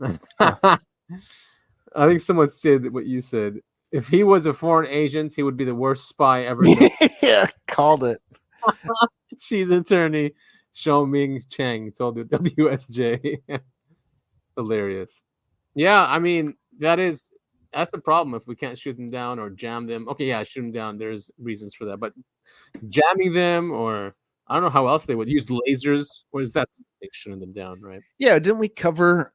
I think someone said what you said. If he was a foreign agent, he would be the worst spy ever. Yeah, called it. She's attorney Xiaoming Chang told the WSJ. Hilarious. Yeah, I mean, that's the problem if we can't shoot them down or jam them. Okay, yeah, shoot them down. There's reasons for that. But jamming them, or I don't know how else they would use lasers, or is that shooting them down, right? Yeah, didn't we cover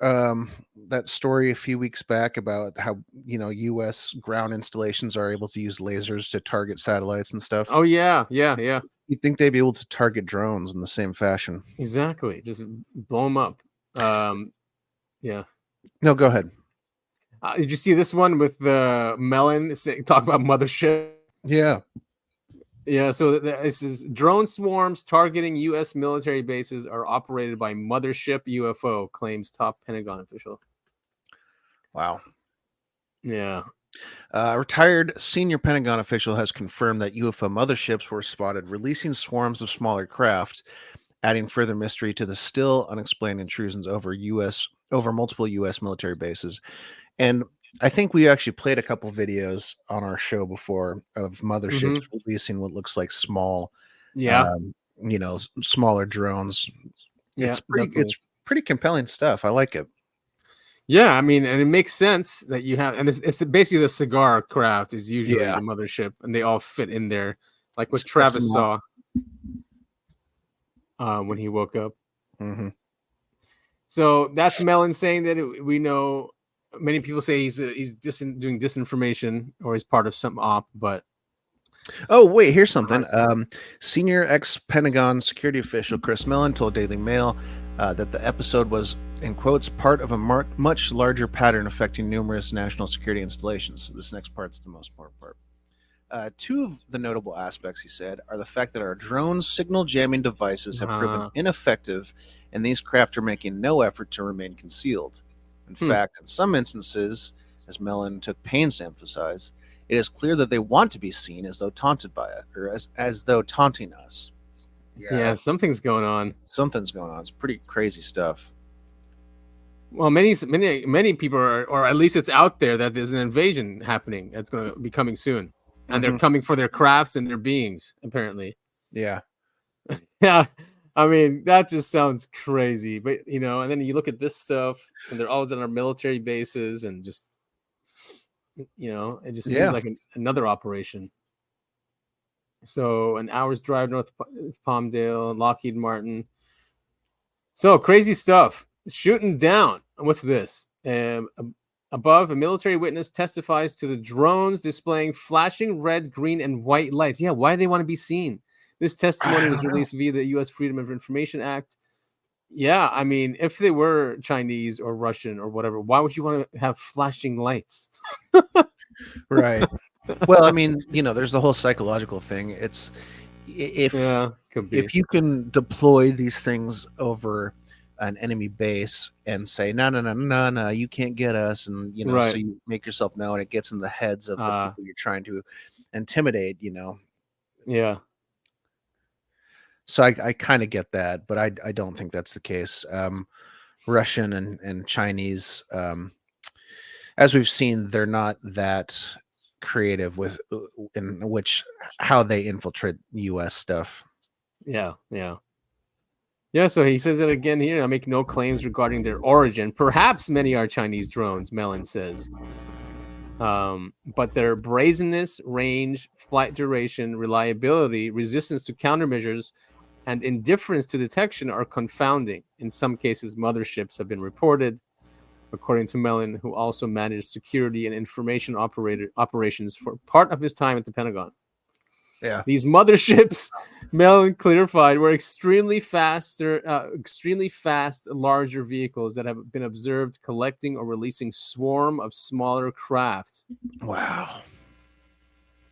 that story a few weeks back about how U.S. ground installations are able to use lasers to target satellites and stuff? Oh yeah. You'd think they'd be able to target drones in the same fashion. Exactly, just blow them up. Yeah. No, go ahead. Did you see this one with the Melon talk about mothership? Yeah. Yeah, so this is drone swarms targeting U.S. military bases are operated by mothership UFO, claims top Pentagon official. Wow. Yeah. A retired senior Pentagon official has confirmed that UFO motherships were spotted releasing swarms of smaller craft, adding further mystery to the still unexplained intrusions over multiple U.S. military bases. And I think we actually played a couple videos on our show before of motherships releasing what looks like small, smaller drones. Yeah, it's pretty compelling stuff. I like it. Yeah, I mean, and it makes sense that you have, and it's basically the cigar craft is usually the mothership, and they all fit in there, like what Travis saw when he woke up. Mm-hmm. So that's Mellon saying that we know. Many people say he's doing disinformation or he's part of some op, but oh wait, here's something. Senior ex-Pentagon security official Chris Mellon told Daily Mail that the episode was, in quotes, part of a much larger pattern affecting numerous national security installations. So this next part's the most important part. Two of the notable aspects, he said, are the fact that our drone signal jamming devices have proven ineffective, and these craft are making no effort to remain concealed. In fact, in some instances, as Mellon took pains to emphasize, it is clear that they want to be seen as though taunted by it, or as though taunting us. Yeah, something's going on. Something's going on. It's pretty crazy stuff. Well, many people are, or at least it's out there that there's an invasion happening that's going to be coming soon, and they're coming for their crafts and their beings, apparently. Yeah. Yeah. I mean, that just sounds crazy, but and then you look at this stuff, and they're always on our military bases, and just it just seems like another operation. So, an hour's drive north of Palmdale, Lockheed Martin. So crazy stuff. Shooting down. What's this? Above, a military witness testifies to the drones displaying flashing red, green, and white lights. Yeah, why do they want to be seen? This testimony was released via the U.S. Freedom of Information Act. Yeah, I mean, if they were Chinese or Russian or whatever, why would you want to have flashing lights? Right. Well, I mean, there's the whole psychological thing. It's if you can deploy these things over an enemy base and say, no, you can't get us, and so you make yourself known, it gets in the heads of the people you're trying to intimidate. Yeah. So I kind of get that, but I don't think that's the case. Russian and Chinese, as we've seen, they're not that creative with in which how they infiltrate U.S. stuff. Yeah. So he says it again here. I make no claims regarding their origin. Perhaps many are Chinese drones, Mellon says. But their brazenness, range, flight duration, reliability, resistance to countermeasures, and indifference to detection are confounding. In some cases, motherships have been reported, according to Mellon, who also managed security and information operations for part of his time at the Pentagon. Yeah. These motherships, Mellon clarified, were extremely fast, larger vehicles that have been observed collecting or releasing swarm of smaller craft. Wow.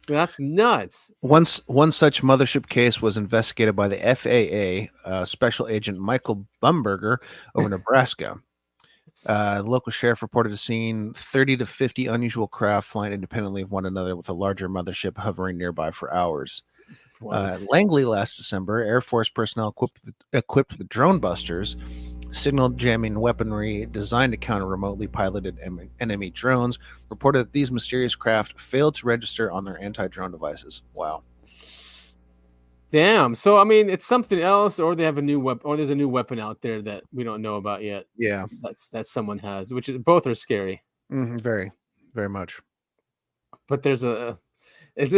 That's nuts. One such mothership case was investigated by the FAA Special Agent Michael Bumberger over Nebraska. The local sheriff reported seeing 30 to 50 unusual craft flying independently of one another with a larger mothership hovering nearby for hours. Langley last December, Air Force personnel equipped with drone busters, signal jamming weaponry designed to counter remotely piloted enemy drones, reported that these mysterious craft failed to register on their anti-drone devices. Wow. Damn. So I mean, it's something else, or they have a new weapon, or there's a new weapon out there that we don't know about yet. Yeah, that someone has, which is both are scary. Very, very much. But there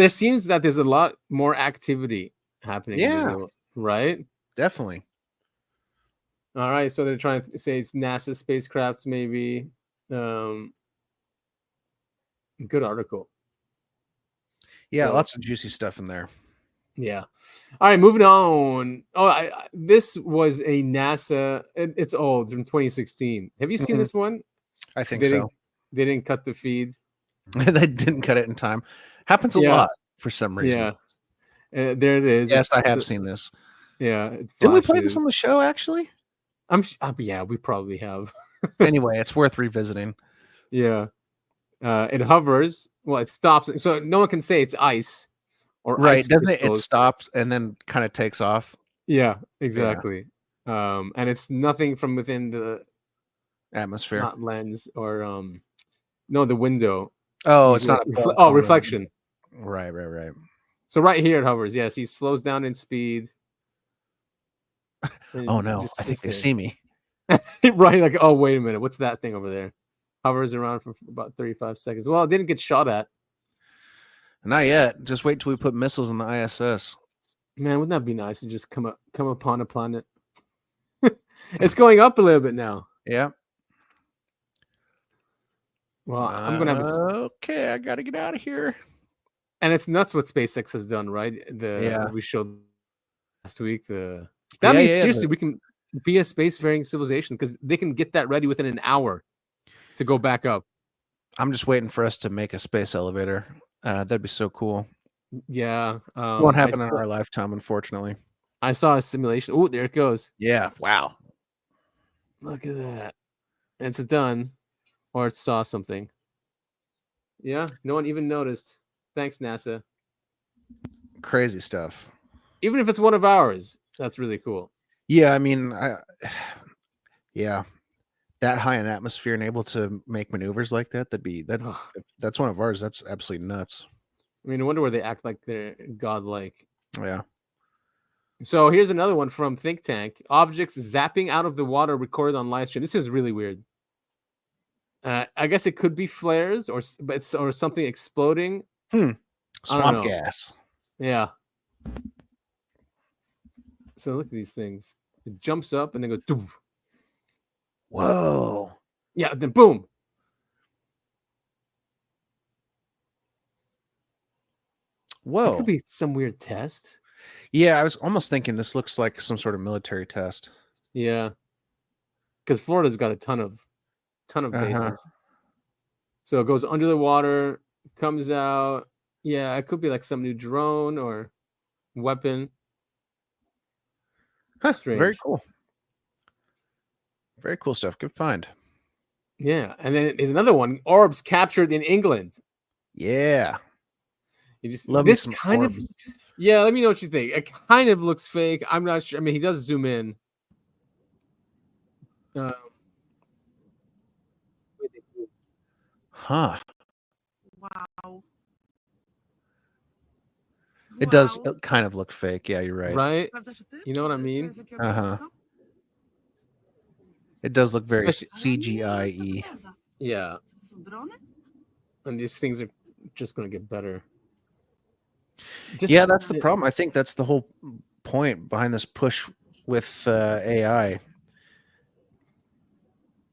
seems that there's a lot more activity happening. Yeah, right. Definitely. All right, so they're trying to say it's NASA spacecrafts, maybe. Good article. Yeah, lots of juicy stuff in there. Yeah. All right, moving on. Oh, this was a NASA. It's old, from 2016. Have you seen this one? I think so. They didn't cut the feed. They didn't cut it in time. Happens a lot for some reason. Yeah. There it is. Yes, I have seen this. Yeah. Didn't we play this on the show, actually? Yeah, we probably have. Anyway, it's worth revisiting. Yeah. It hovers. Well, it stops. So no one can say it's ice. Or right, doesn't it? It stops and then kind of takes off. Yeah, exactly. Yeah. And it's nothing from within the atmosphere, not lens or no, the window. Oh, it's not a reflection. Right. So right here it hovers. Yes, he slows down in speed. Oh no, I think they see me. Right, like, oh wait a minute, what's that thing over there? Hovers around for about 35 seconds. Well, it didn't get shot at. Not yet. Just wait till we put missiles on the ISS. Man, wouldn't that be nice to just come upon a planet? It's going up a little bit now. Yeah. Well, I'm gonna have okay, I gotta get out of here. And it's nuts what SpaceX has done, right? We showed last week. Seriously, we can be a spacefaring civilization because they can get that ready within an hour to go back up. I'm just waiting for us to make a space elevator. That'd be so cool. Yeah. Won't happen in our lifetime, unfortunately. I saw a simulation. Oh, there it goes. Yeah. Wow. Look at that. And it's done. Or it saw something. Yeah. No one even noticed. Thanks, NASA. Crazy stuff. Even if it's one of ours, that's really cool. Yeah. I mean, yeah. That high in atmosphere and able to make maneuvers like that, that's one of ours. That's absolutely nuts. I mean, I wonder where they act like they're godlike. Yeah. So here's another one from Think Tank. Objects zapping out of the water recorded on live stream. This is really weird. I guess it could be flares or something exploding. Swamp gas. Yeah. So look at these things. It jumps up and then goes doof. Whoa. Yeah, then boom. Whoa. It could be some weird test. Yeah, I was almost thinking this looks like some sort of military test. Yeah. Because Florida's got a ton of bases. So it goes under the water, comes out. Yeah, it could be like some new drone or weapon. Strange. Very cool. Very cool stuff. Good find. Yeah. And then there's another one. Orbs captured in England. Yeah. You just love this some kind orbs. of. Yeah, let me know what you think. It kind of looks fake. I'm not sure. I mean, he does zoom in. Huh. Wow. It does kind of look fake. Yeah, you're right. Right? You know what I mean? Uh-huh. It does look very Especially- CGI-y. Yeah. And these things are just going to get better. Yeah, that's the problem. I think that's the whole point behind this push with AI.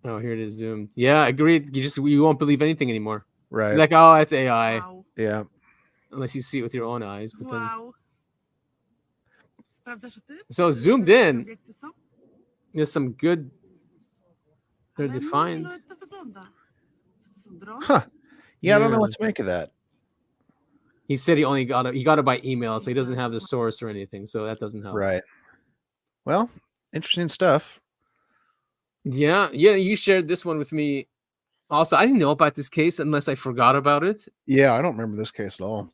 Oh, here it is zoomed. Yeah, agreed. You won't believe anything anymore. Right. You're like, oh, it's AI. Yeah. Unless you see it with your own eyes. But then... So zoomed in. There's some good. They're defined. Huh. Yeah, I don't know what to make of that. He said he got it by email, so he doesn't have the source or anything. So that doesn't help. Right. Well, interesting stuff. Yeah. You shared this one with me. Also, I didn't know about this case unless I forgot about it. Yeah, I don't remember this case at all.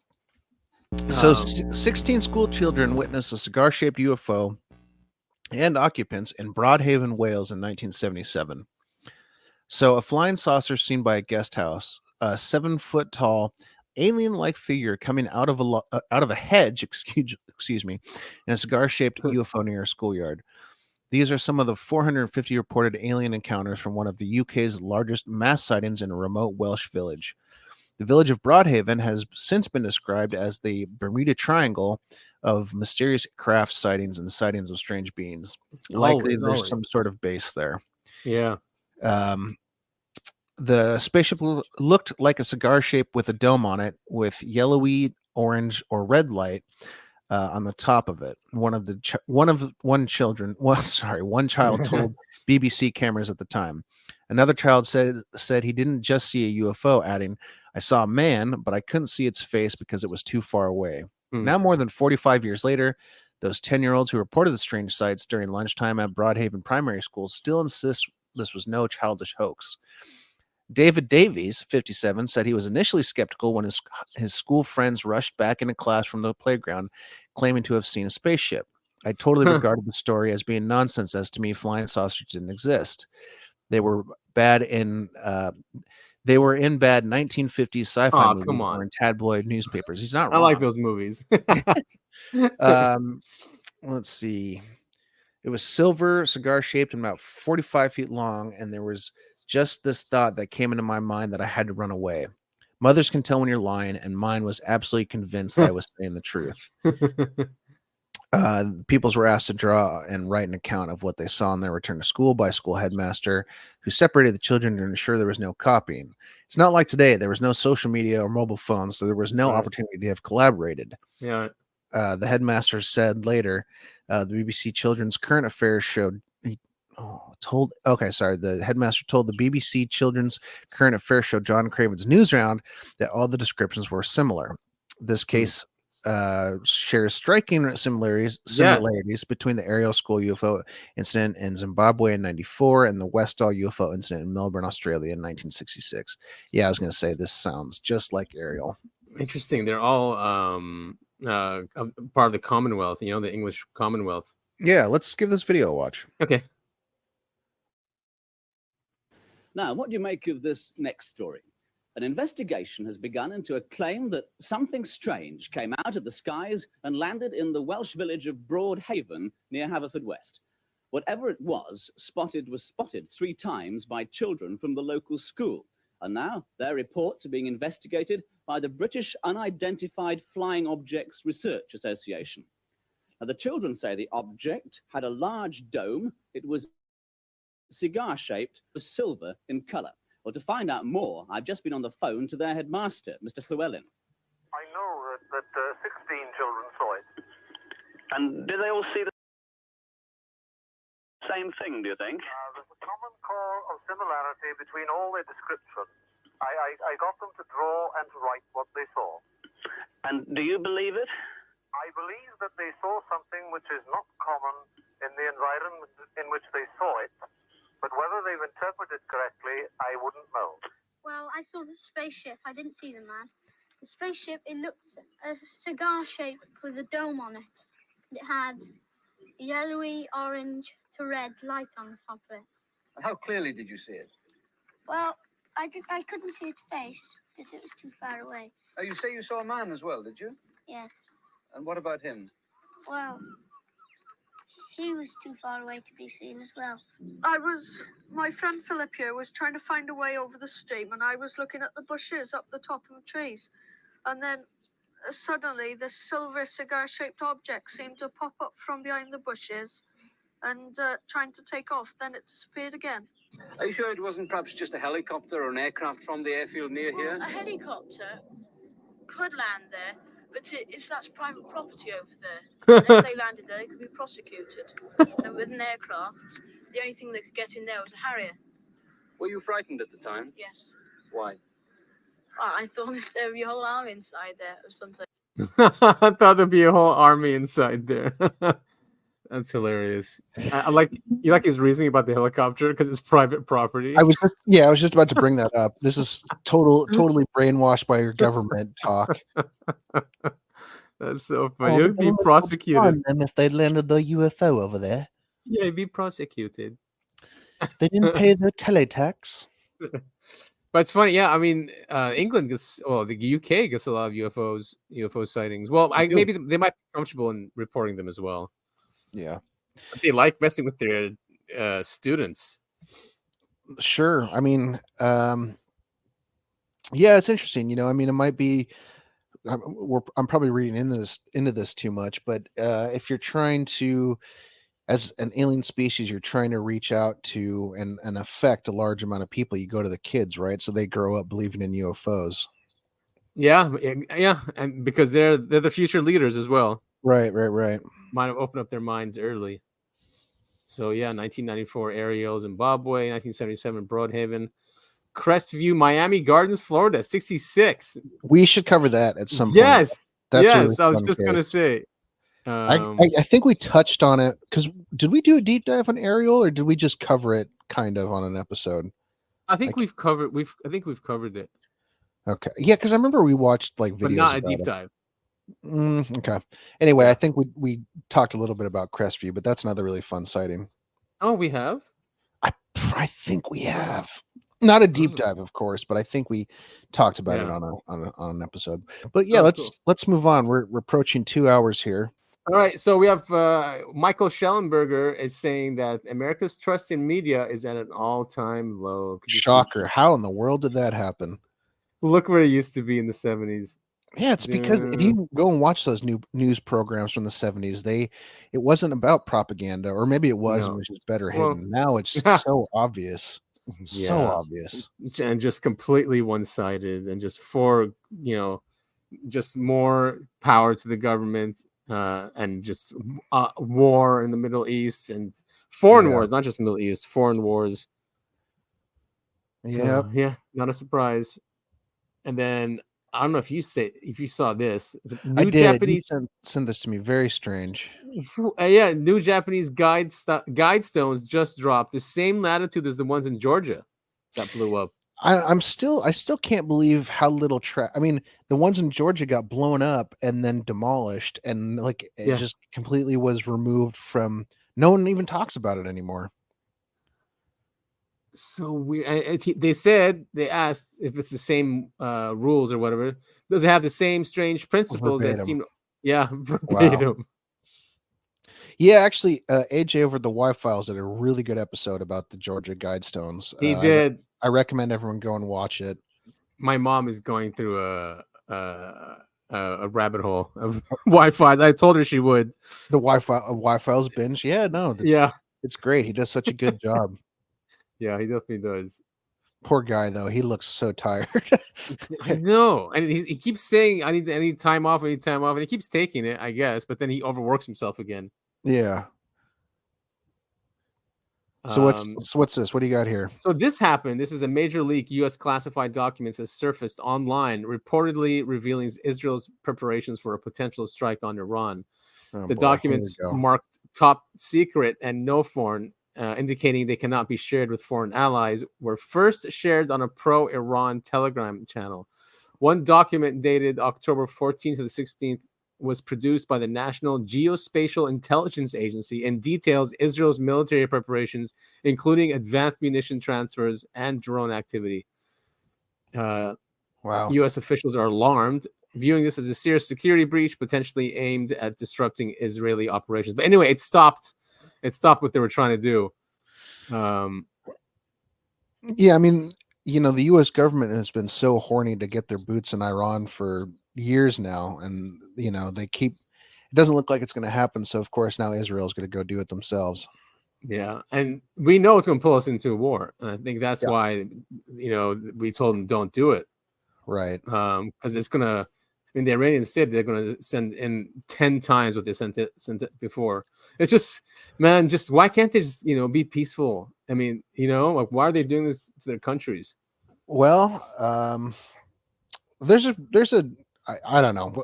So 16 school children witnessed a cigar-shaped UFO and occupants in Broadhaven, Wales in 1977. So a flying saucer seen by a guest house, a 7-foot-tall alien-like figure coming out of a hedge, excuse me, and a cigar-shaped UFO near a schoolyard. These are some of the 450 reported alien encounters from one of the UK's largest mass sightings in a remote Welsh village. The village of Broadhaven has since been described as the Bermuda Triangle of mysterious craft sightings and sightings of strange beings. Likely there's some sort of base there. Yeah. The spaceship looked like a cigar shape with a dome on it with yellowy, orange, or red light on the top of it. One child told BBC cameras at the time. Another child said he didn't just see a UFO, adding, "I saw a man, but I couldn't see its face because it was too far away." Now, more than 45 years later, those 10-year-olds who reported the strange sights during lunchtime at Broadhaven Primary School still insist this was no childish hoax. David Davies, 57, said he was initially skeptical when his school friends rushed back into class from the playground, claiming to have seen a spaceship. I totally regarded the story as being nonsense, as to me, flying saucers didn't exist. They were in bad 1950s sci-fi movies or in tabloid newspapers. He's not wrong. I like those movies. Let's see. It was silver, cigar-shaped, and about 45 feet long, and there was just this thought that came into my mind that I had to run away. Mothers can tell when you're lying, and mine was absolutely convinced I was saying the truth. Pupils were asked to draw and write an account of what they saw on their return to school by a school headmaster who separated the children to ensure there was no copying. It's not like today. There was no social media or mobile phones, so there was no opportunity to have collaborated. Yeah. The headmaster said later, the BBC Children's Current Affairs showed the headmaster told the BBC Children's Current Affairs show John Craven's Newsround that all the descriptions were similar. This case shares striking similarities between the Ariel School UFO incident in Zimbabwe in 1994 and the Westall UFO incident in Melbourne, Australia in 1966. Yeah, I was going to say this sounds just like Ariel. Interesting. They're all part of the Commonwealth, the English Commonwealth. Yeah, let's give this video a watch. Okay. Now, what do you make of this next story? An investigation has begun into a claim that something strange came out of the skies and landed in the Welsh village of Broadhaven near Haverfordwest. Whatever it was spotted 3 times by children from the local school. And now their reports are being investigated by the British Unidentified Flying Objects Research Association. Now, the children say the object had a large dome. It was cigar-shaped, was silver in colour. Well, to find out more, I've just been on the phone to their headmaster, Mr. Llewellyn. I know that 16 children saw it. And did they all see the same thing, do you think? There's a common core of similarity between all their descriptions. I got them to draw and to write what they saw. And do you believe it? I believe that they saw something which is not common in the environment in which they saw it. But whether they've interpreted correctly, I wouldn't know. Well, I saw the spaceship. I didn't see the man. The spaceship, it looked a cigar shape with a dome on it. It had yellowy, orange to red light on the top of it. How clearly did you see it? Well, I couldn't see its face because it was too far away. Oh, you say you saw a man as well, did you? Yes. And what about him? Well, he was too far away to be seen as well. My friend Philip here was trying to find a way over the stream, and I was looking at the bushes up the top of the trees. And then suddenly this silver cigar-shaped object seemed to pop up from behind the bushes and trying to take off. Then it disappeared again. Are you sure it wasn't perhaps just a helicopter or an aircraft from the airfield near here? A helicopter could land there, but that's private property over there. And if they landed there, they could be prosecuted. And with an aircraft, the only thing they could get in there was a Harrier. Were you frightened at the time? Yes. Why? I thought there would be a whole army inside there or something. I thought there'd be a whole army inside there. That's hilarious. I like his reasoning about the helicopter because it's private property. I was just about to bring that up. This is totally brainwashed by your government talk. That's so funny. It would be prosecuted. And if they landed the UFO over there, yeah, it'd be prosecuted. They didn't pay the teletax. But it's funny, yeah. I mean, England gets, the UK gets a lot of UFO sightings. Well, maybe they might be comfortable in reporting them as well. Yeah, but they like messing with their students. Sure. I mean, yeah, it's interesting. You know, I mean, it might be. I'm probably reading into this too much, but if you're trying to, as an alien species, you're trying to reach out to and affect a large amount of people, you go to the kids, right? So they grow up believing in UFOs. Yeah, and because they're the future leaders as well. Right. Might have opened up their minds early. So yeah, 1994 Ariel, Zimbabwe, 1977 Broadhaven, Crestview, Miami Gardens, Florida, 66. We should cover that at some point. Yes, That's yes. I was just gonna say. I think we touched on it because did we do a deep dive on Ariel or did we just cover it kind of on an episode? I think we've covered it. Okay, yeah, because I remember we watched like videos, but not a deep dive. Okay. Anyway, I think we talked a little bit about Crestview, but that's another really fun sighting. Oh, we have. I think we have. Not a deep dive, of course, but I think we talked about it on an episode. But yeah, let's move on. We're approaching 2 hours here. All right, so we have Michael Schellenberger is saying that America's trust in media is at an all-time low. Shocker! How in the world did that happen? Look where it used to be in the 70s. Yeah, it's because if you go and watch those new news programs from the 70s, it wasn't about propaganda, or maybe it was, and it was just better hidden. Now it's so obvious. So obvious, and just completely one-sided, and just just more power to the government, and just war in the Middle East and foreign wars, not just Middle East, foreign wars. So, yeah, not a surprise. And then I don't know if you saw this. I did. Japanese send this to me. Very strange. Yeah, new Japanese guide stones just dropped, the same latitude as the ones in Georgia that blew up. I still can't believe how little I mean, the ones in Georgia got blown up and then demolished, and like it just completely was removed from. No one even talks about it anymore. So weird. They asked if it's the same rules or whatever. Does it have the same strange principles that seem? Yeah, verbatim. Wow. Yeah, actually, AJ over the Y-Files did a really good episode about the Georgia Guidestones. He did. I recommend everyone go and watch it. My mom is going through a rabbit hole of Wi-Fi. I told her she would. The Y-Files binge. Yeah, no. It's great. He does such a good job. Yeah, he definitely does. Poor guy, though. He looks so tired. I know. And he keeps saying, I need time off, and he keeps taking it, I guess, but then he overworks himself again. Yeah. So what's this? What do you got here? So this happened. This is a major leak. U.S. classified documents that surfaced online, reportedly revealing Israel's preparations for a potential strike on Iran. The documents marked top secret and no foreign, indicating they cannot be shared with foreign allies, were first shared on a pro-Iran Telegram channel. One document dated October 14th to the 16th was produced by the National Geospatial Intelligence Agency and details Israel's military preparations, including advanced munition transfers and drone activity. Wow. U.S. officials are alarmed viewing this as a serious security breach, potentially aimed at disrupting Israeli operations. But anyway, it stopped what they were trying to do. Yeah, I mean, the U.S. government has been so horny to get their boots in Iran for years now, and they keep. It doesn't look like it's going to happen, so of course now Israel's going to go do it themselves. Yeah, and we know it's going to pull us into a war, and I think that's why we told them don't do it, right? Because it's going to. I mean, the Iranians said they're going to send in 10 times what they sent it before. It's just, man, why can't they just be peaceful? I mean, like, why are they doing this to their countries? Well, there's a I don't know.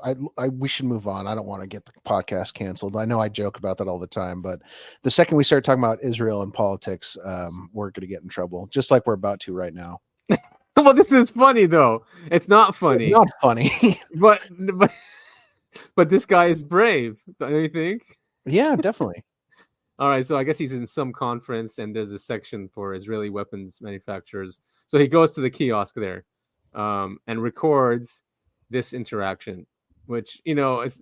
We should move on. I don't want to get the podcast canceled. I know I joke about that all the time, but the second we start talking about Israel and politics, we're going to get in trouble, just like we're about to right now. Well, this is funny though. It's not funny. It's not funny. but this guy is brave, don't you think? Yeah, definitely. All right, so I guess he's in some conference, and there's a section for Israeli weapons manufacturers. So he goes to the kiosk there, and records this interaction, which is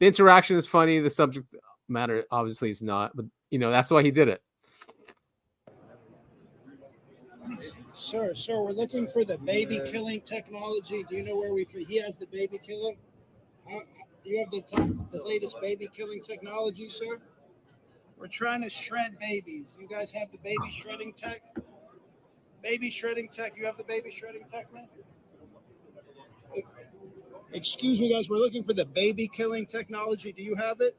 the interaction is funny. The subject matter obviously is not, but that's why he did it. Sir, we're looking for the baby killing technology. Do you know where he has the baby killer? Do you have the latest baby killing technology, sir? We're trying to shred babies. You guys have the baby shredding tech? Baby shredding tech. You have the baby shredding tech, man? Excuse me, guys. We're looking for the baby killing technology. Do you have it?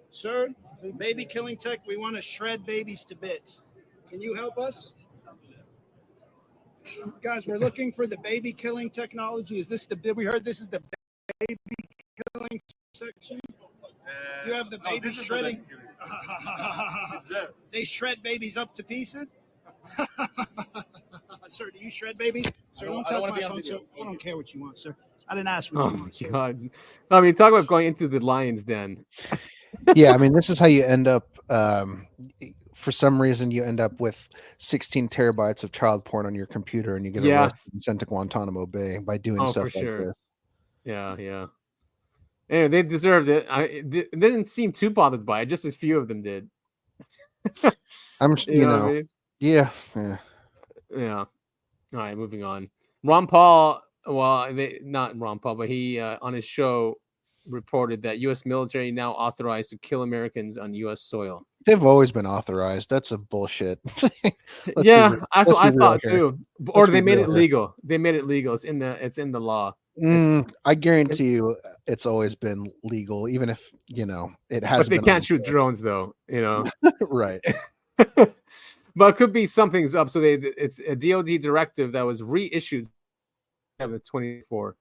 Sir, baby killing tech. We want to shred babies to bits. Can you help us? Guys, we're looking for the baby killing technology. We heard this is the baby killing section? You have the baby shredding? They shred babies up to pieces? Sir, do you shred babies? Sir, don't touch my phone, sir. I don't care what you want, sir. I didn't ask what you want, sir. God. I mean, talk about going into the lion's den. Yeah, I mean, this is how you end up. For some reason, you end up with 16 terabytes of child porn on your computer, and you get arrested and sent to Guantanamo Bay by doing stuff like this. Yeah. Anyway, they deserved it. They didn't seem too bothered by it. Just as few of them did. I'm, you know what I mean? Yeah. All right, moving on. Ron Paul. Well, not Ron Paul, but he on his show reported that U.S. military now authorized to kill Americans on U.S. soil. They've always been authorized. That's a bullshit. Yeah, that's what I thought too. Or they made it legal. They made it legal. It's in the law. I guarantee you, it's always been legal, even if it has. But they can't shoot drones, though. Right. But it could be something's up. So it's a DoD directive that was reissued in 24.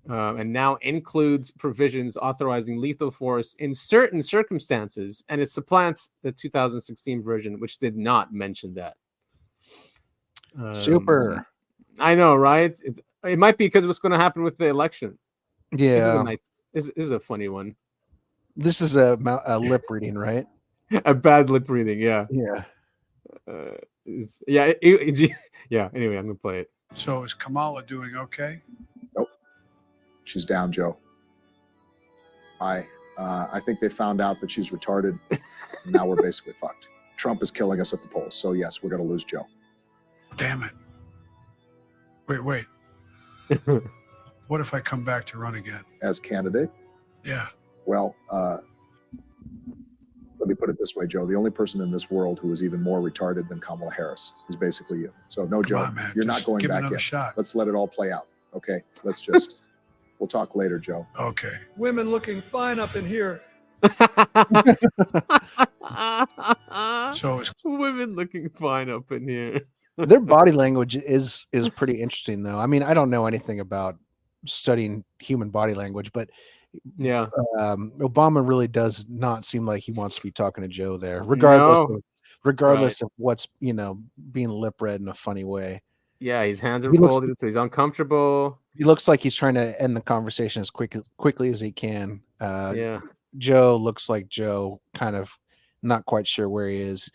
And now includes provisions authorizing lethal force in certain circumstances, and it supplants the 2016 version, which did not mention that. Super. I know, right? It might be because of what's going to happen with the election. Yeah. This is a funny one. This is a lip reading, right? A bad lip reading, yeah. Yeah. Yeah. Anyway, I'm going to play it. So is Kamala doing okay? Nope. She's down, Joe. I think they found out that she's retarded. And now we're basically fucked. Trump is killing us at the polls. So yes, we're going to lose Joe. Damn it. Wait. What if I come back to run again? As candidate? Yeah. Well, let me put it this way, Joe. The only person in this world who is even more retarded than Kamala Harris is basically you. So no, Joe, you're not going back yet. Shot. Let's let it all play out. Okay? Let's just, we'll talk later, Joe. Okay. Women looking fine up in here. So women looking fine up in here. Their body language is pretty interesting, though. I mean, I don't know anything about studying human body language, but yeah, Obama really does not seem like he wants to be talking to Joe there, regardless of what's being lip read in a funny way. Yeah, his hands are folded, so he's uncomfortable. He looks like he's trying to end the conversation as quickly as he can. Yeah, Joe looks like Joe, kind of not quite sure where he is.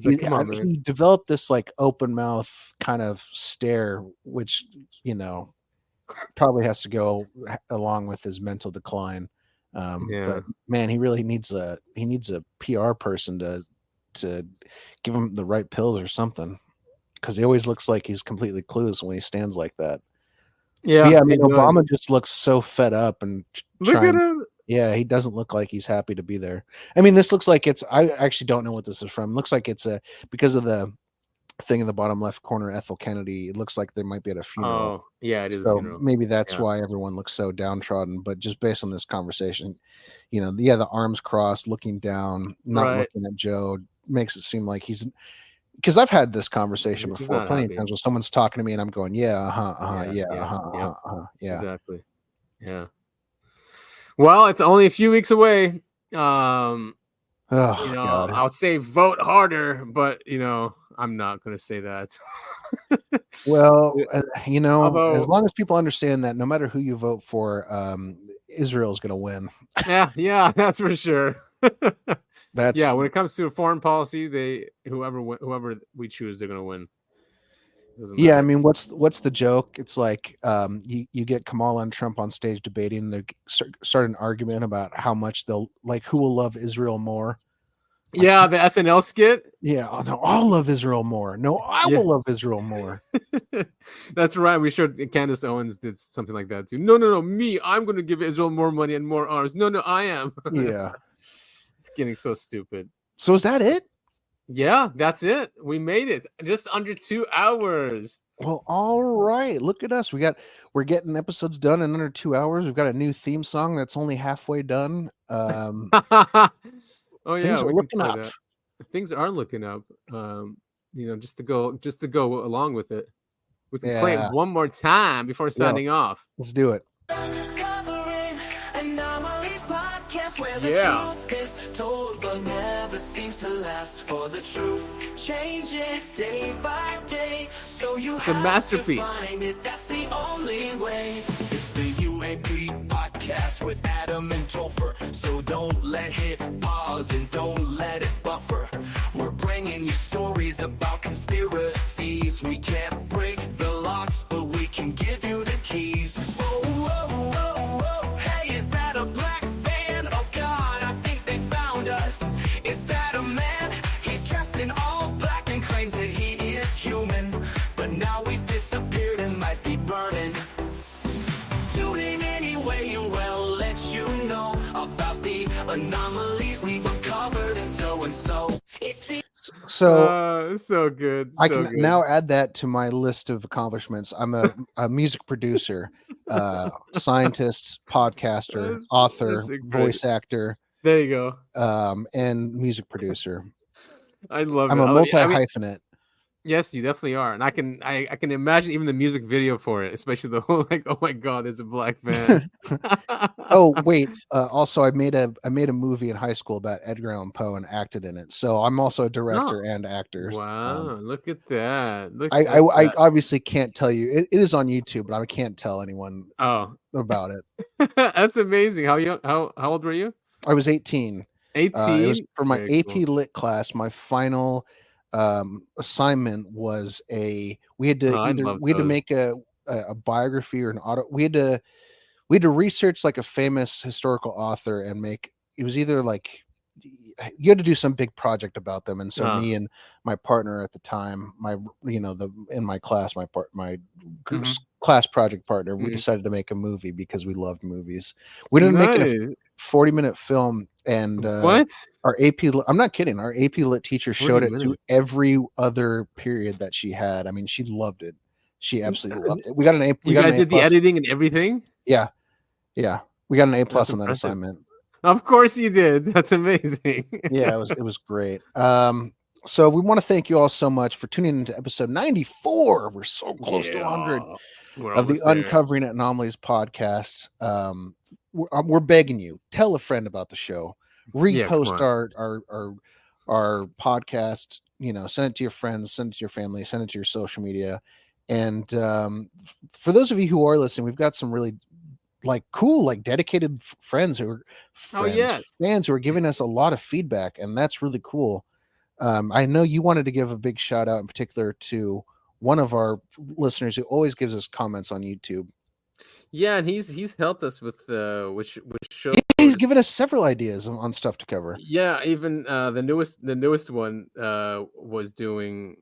Like, come on, man. He developed this like open mouth kind of stare, which probably has to go along with his mental decline. But man, he really needs a PR person to give him the right pills or something, because he always looks like he's completely clueless when he stands like that. Yeah, I mean, Obama just looks so fed up and look at him. Yeah, he doesn't look like he's happy to be there. I mean, this looks like I actually don't know what this is from. Looks like it's because of the thing in the bottom left corner, Ethel Kennedy. It looks like they might be at a funeral. Oh, yeah, it is a So funeral. maybe that's why everyone looks so downtrodden. But just based on this conversation, the arms crossed, looking down, not looking at Joe, makes it seem like he's. Because I've had this conversation before plenty of times where someone's talking to me and I'm going, yeah, exactly, yeah. Well, it's only a few weeks away. God. I would say vote harder, but I'm not going to say that. Well, as long as people understand that no matter who you vote for, Israel's going to win. Yeah, that's for sure. When it comes to foreign policy, whoever we choose, they're going to win. I mean, what's the joke? It's like you get Kamala and Trump on stage debating. They start an argument about how much who will love Israel more. The SNL skit. Yeah, oh, no, I'll love Israel more. No, I will love Israel more. That's right. We showed Candace Owens did something like that too. No, me. I'm going to give Israel more money and more arms. No, I am. Yeah, it's getting so stupid. So is that it? Yeah, that's it. We made it just under 2 hours. Well, all right. Look at us. We're getting episodes done in under 2 hours. We've got a new theme song that's only halfway done. Oh things are looking up. That. Things are looking up. Just to go along with it. We can play it one more time before signing off. Let's do it. Yeah. Told but never seems to last, for the truth changes day by day, so you have masterpiece. To find it. That's the only way. It's the UAP podcast with Adam and Topher, so don't let it pause and don't let it buffer. We're bringing you stories about conspiracies. We can't break the locks, but we can give you the keys. Whoa, whoa, whoa, whoa. Hey, is that a black van? Oh God, I think they found us. Is that a man? He's dressed in all black and claims that he is human, but now we've disappeared and might be burning. Tune in anyway and we'll let you know about the anomalies we've uncovered and so and so. So good. I can now add that to my list of accomplishments. I'm a music producer, scientist, podcaster, author, voice actor. There you go. And music producer. I love I'm it. a multi-hyphenate. Yes, you definitely are, and I can imagine even the music video for it, especially the whole oh my God, there's a black van. Oh wait, also I made a movie in high school about Edgar Allan Poe and acted in it, so I'm also a director and actor. Wow, look at that! I obviously can't tell you. It is on YouTube, but I can't tell anyone about it. That's amazing. How old were you? I was 18. 18. It was for my AP Lit class. My final assignment was we had to make a biography or an auto. We had to research like a famous historical author and make it was either like you had to do some big project about them. And so me and my partner at the time, in my class, my class project partner, we decided to make a movie because we loved movies. We didn't make a 40-minute film, and what? Our AP, I'm not kidding. Our AP Lit teacher showed it to every other period that she had. I mean, she loved it. She absolutely loved it. We got an A. You guys did the editing and everything? Yeah. We got an A+ on that assignment. Of course you did. That's amazing. Yeah, it was great. So we want to thank you all so much for tuning into episode 94. We're so close to 100 of the Uncovering Anomalies podcast. We're begging you, tell a friend about the show, repost our podcast, send it to your friends, send it to your family, send it to your social media. And for those of you who are listening, we've got some really cool, dedicated fans who are fans who are giving us a lot of feedback, and that's really cool. I know you wanted to give a big shout out in particular to one of our listeners who always gives us comments on YouTube. Yeah, and he's helped us with which show. He's given us several ideas on stuff to cover. Yeah, even the newest one was doing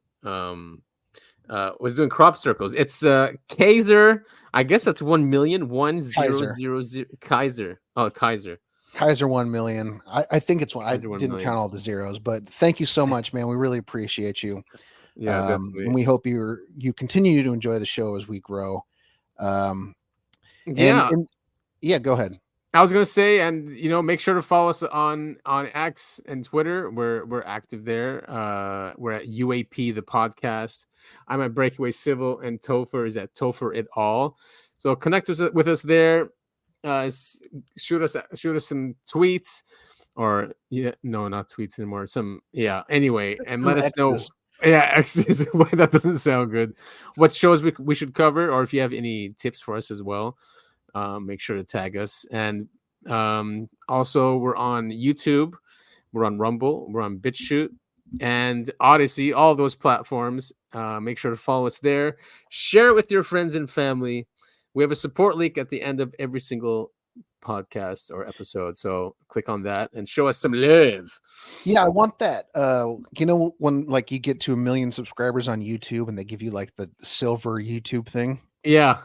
crop circles. It's Kaiser. I guess that's 1,000,000 Kaiser. Oh, Kaiser. Kaiser 1,000,000. I think it's one. I Kaiser 1 didn't million. count all the zeros, but thank you so much, man. We really appreciate you. Yeah, definitely. And we hope you continue to enjoy the show as we grow. Yeah. And yeah, go ahead. I was gonna say, and make sure to follow us on X and Twitter. We're active there. We're at UAP the podcast. I'm at Breakaway Civil, and Topher is at Topher it all. So connect with us there. Shoot us some tweets, or no, not tweets anymore. Anyway, and let us know. Yeah, X's. That doesn't sound good. What shows we should cover, or if you have any tips for us as well. Make sure to tag us. And also we're on YouTube, we're on Rumble, we're on BitChute and Odyssey, all those platforms. Make sure to follow us there. Share it with your friends and family. We have a support link at the end of every single podcast or episode, so click on that and show us some love. Yeah, I want that. When like you get to 1 million subscribers on YouTube and they give you like the silver YouTube thing. Yeah,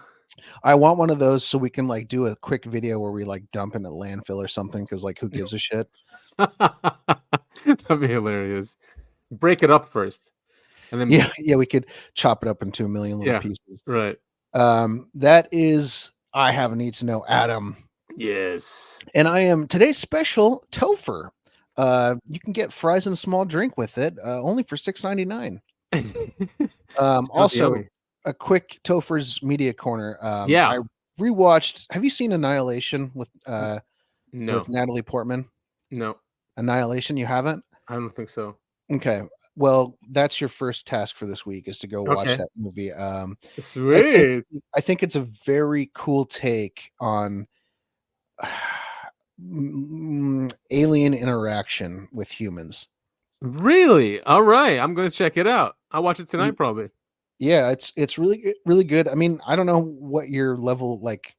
I want one of those so we can like do a quick video where we like dump in a landfill or something, because like who gives a shit? That'd be hilarious. Break it up first, and then yeah, we could chop it up into 1 million little pieces. Right. That is I have a need to know, Adam. Yes. And I am today's special Topher. You can get fries and a small drink with it, only for $6.99. Also, yummy. A quick Topher's Media Corner. Yeah. I rewatched. Have you seen Annihilation with Natalie Portman? No. Annihilation, you haven't? I don't think so. Okay. Well, that's your first task for this week, is to go watch that movie. Sweet. I think it's a very cool take on alien interaction with humans. Really? All right. I'm going to check it out. I'll watch it tonight, probably. Yeah, it's really, really good. I mean, I don't know what your level, like,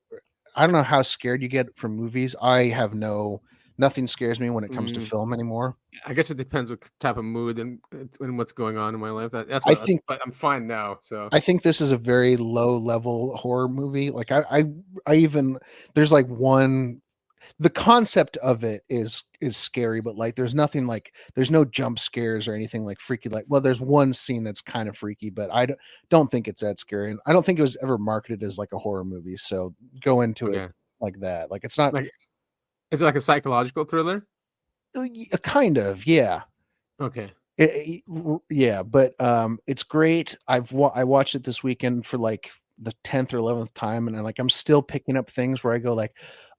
I don't know how scared you get from movies. I have nothing scares me when it comes to film anymore. I guess it depends what type of mood and what's going on in my life. That's what but I'm fine now. So I think this is a very low level horror movie. Like I even, there's like the concept of it is scary, but like there's nothing like, there's no jump scares or anything like freaky. Like, well, there's one scene that's kind of freaky, but I don't think it's that scary. And I don't think it was ever marketed as like a horror movie. So go into it like that. Like it's not like, is it like a psychological thriller? Kind of, yeah. Okay. Yeah, but it's great. I watched it this weekend for like the 10th or 11th time, and I'm still picking up things where I go like,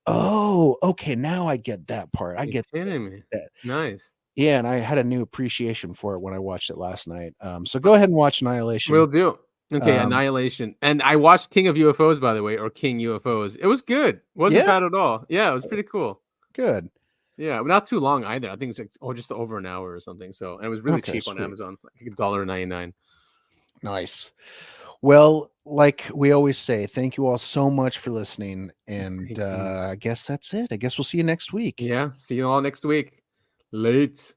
oh, okay, now I get that part. I get kidding that. Me. Nice. Yeah, and I had a new appreciation for it when I watched it last night. So go ahead and watch Annihilation. Will do. Okay, Annihilation. And I watched King of UFOs, by the way, or King UFOs. It was good. Wasn't bad at all. Yeah, it was pretty cool. Good. Yeah, but not too long either. I think it's like just over an hour or something. So, and it was really cheap on Amazon, like $1.99. Nice. Well, like we always say, thank you all so much for listening. And I guess that's it. I guess we'll see you next week. Yeah, see you all next week. Late.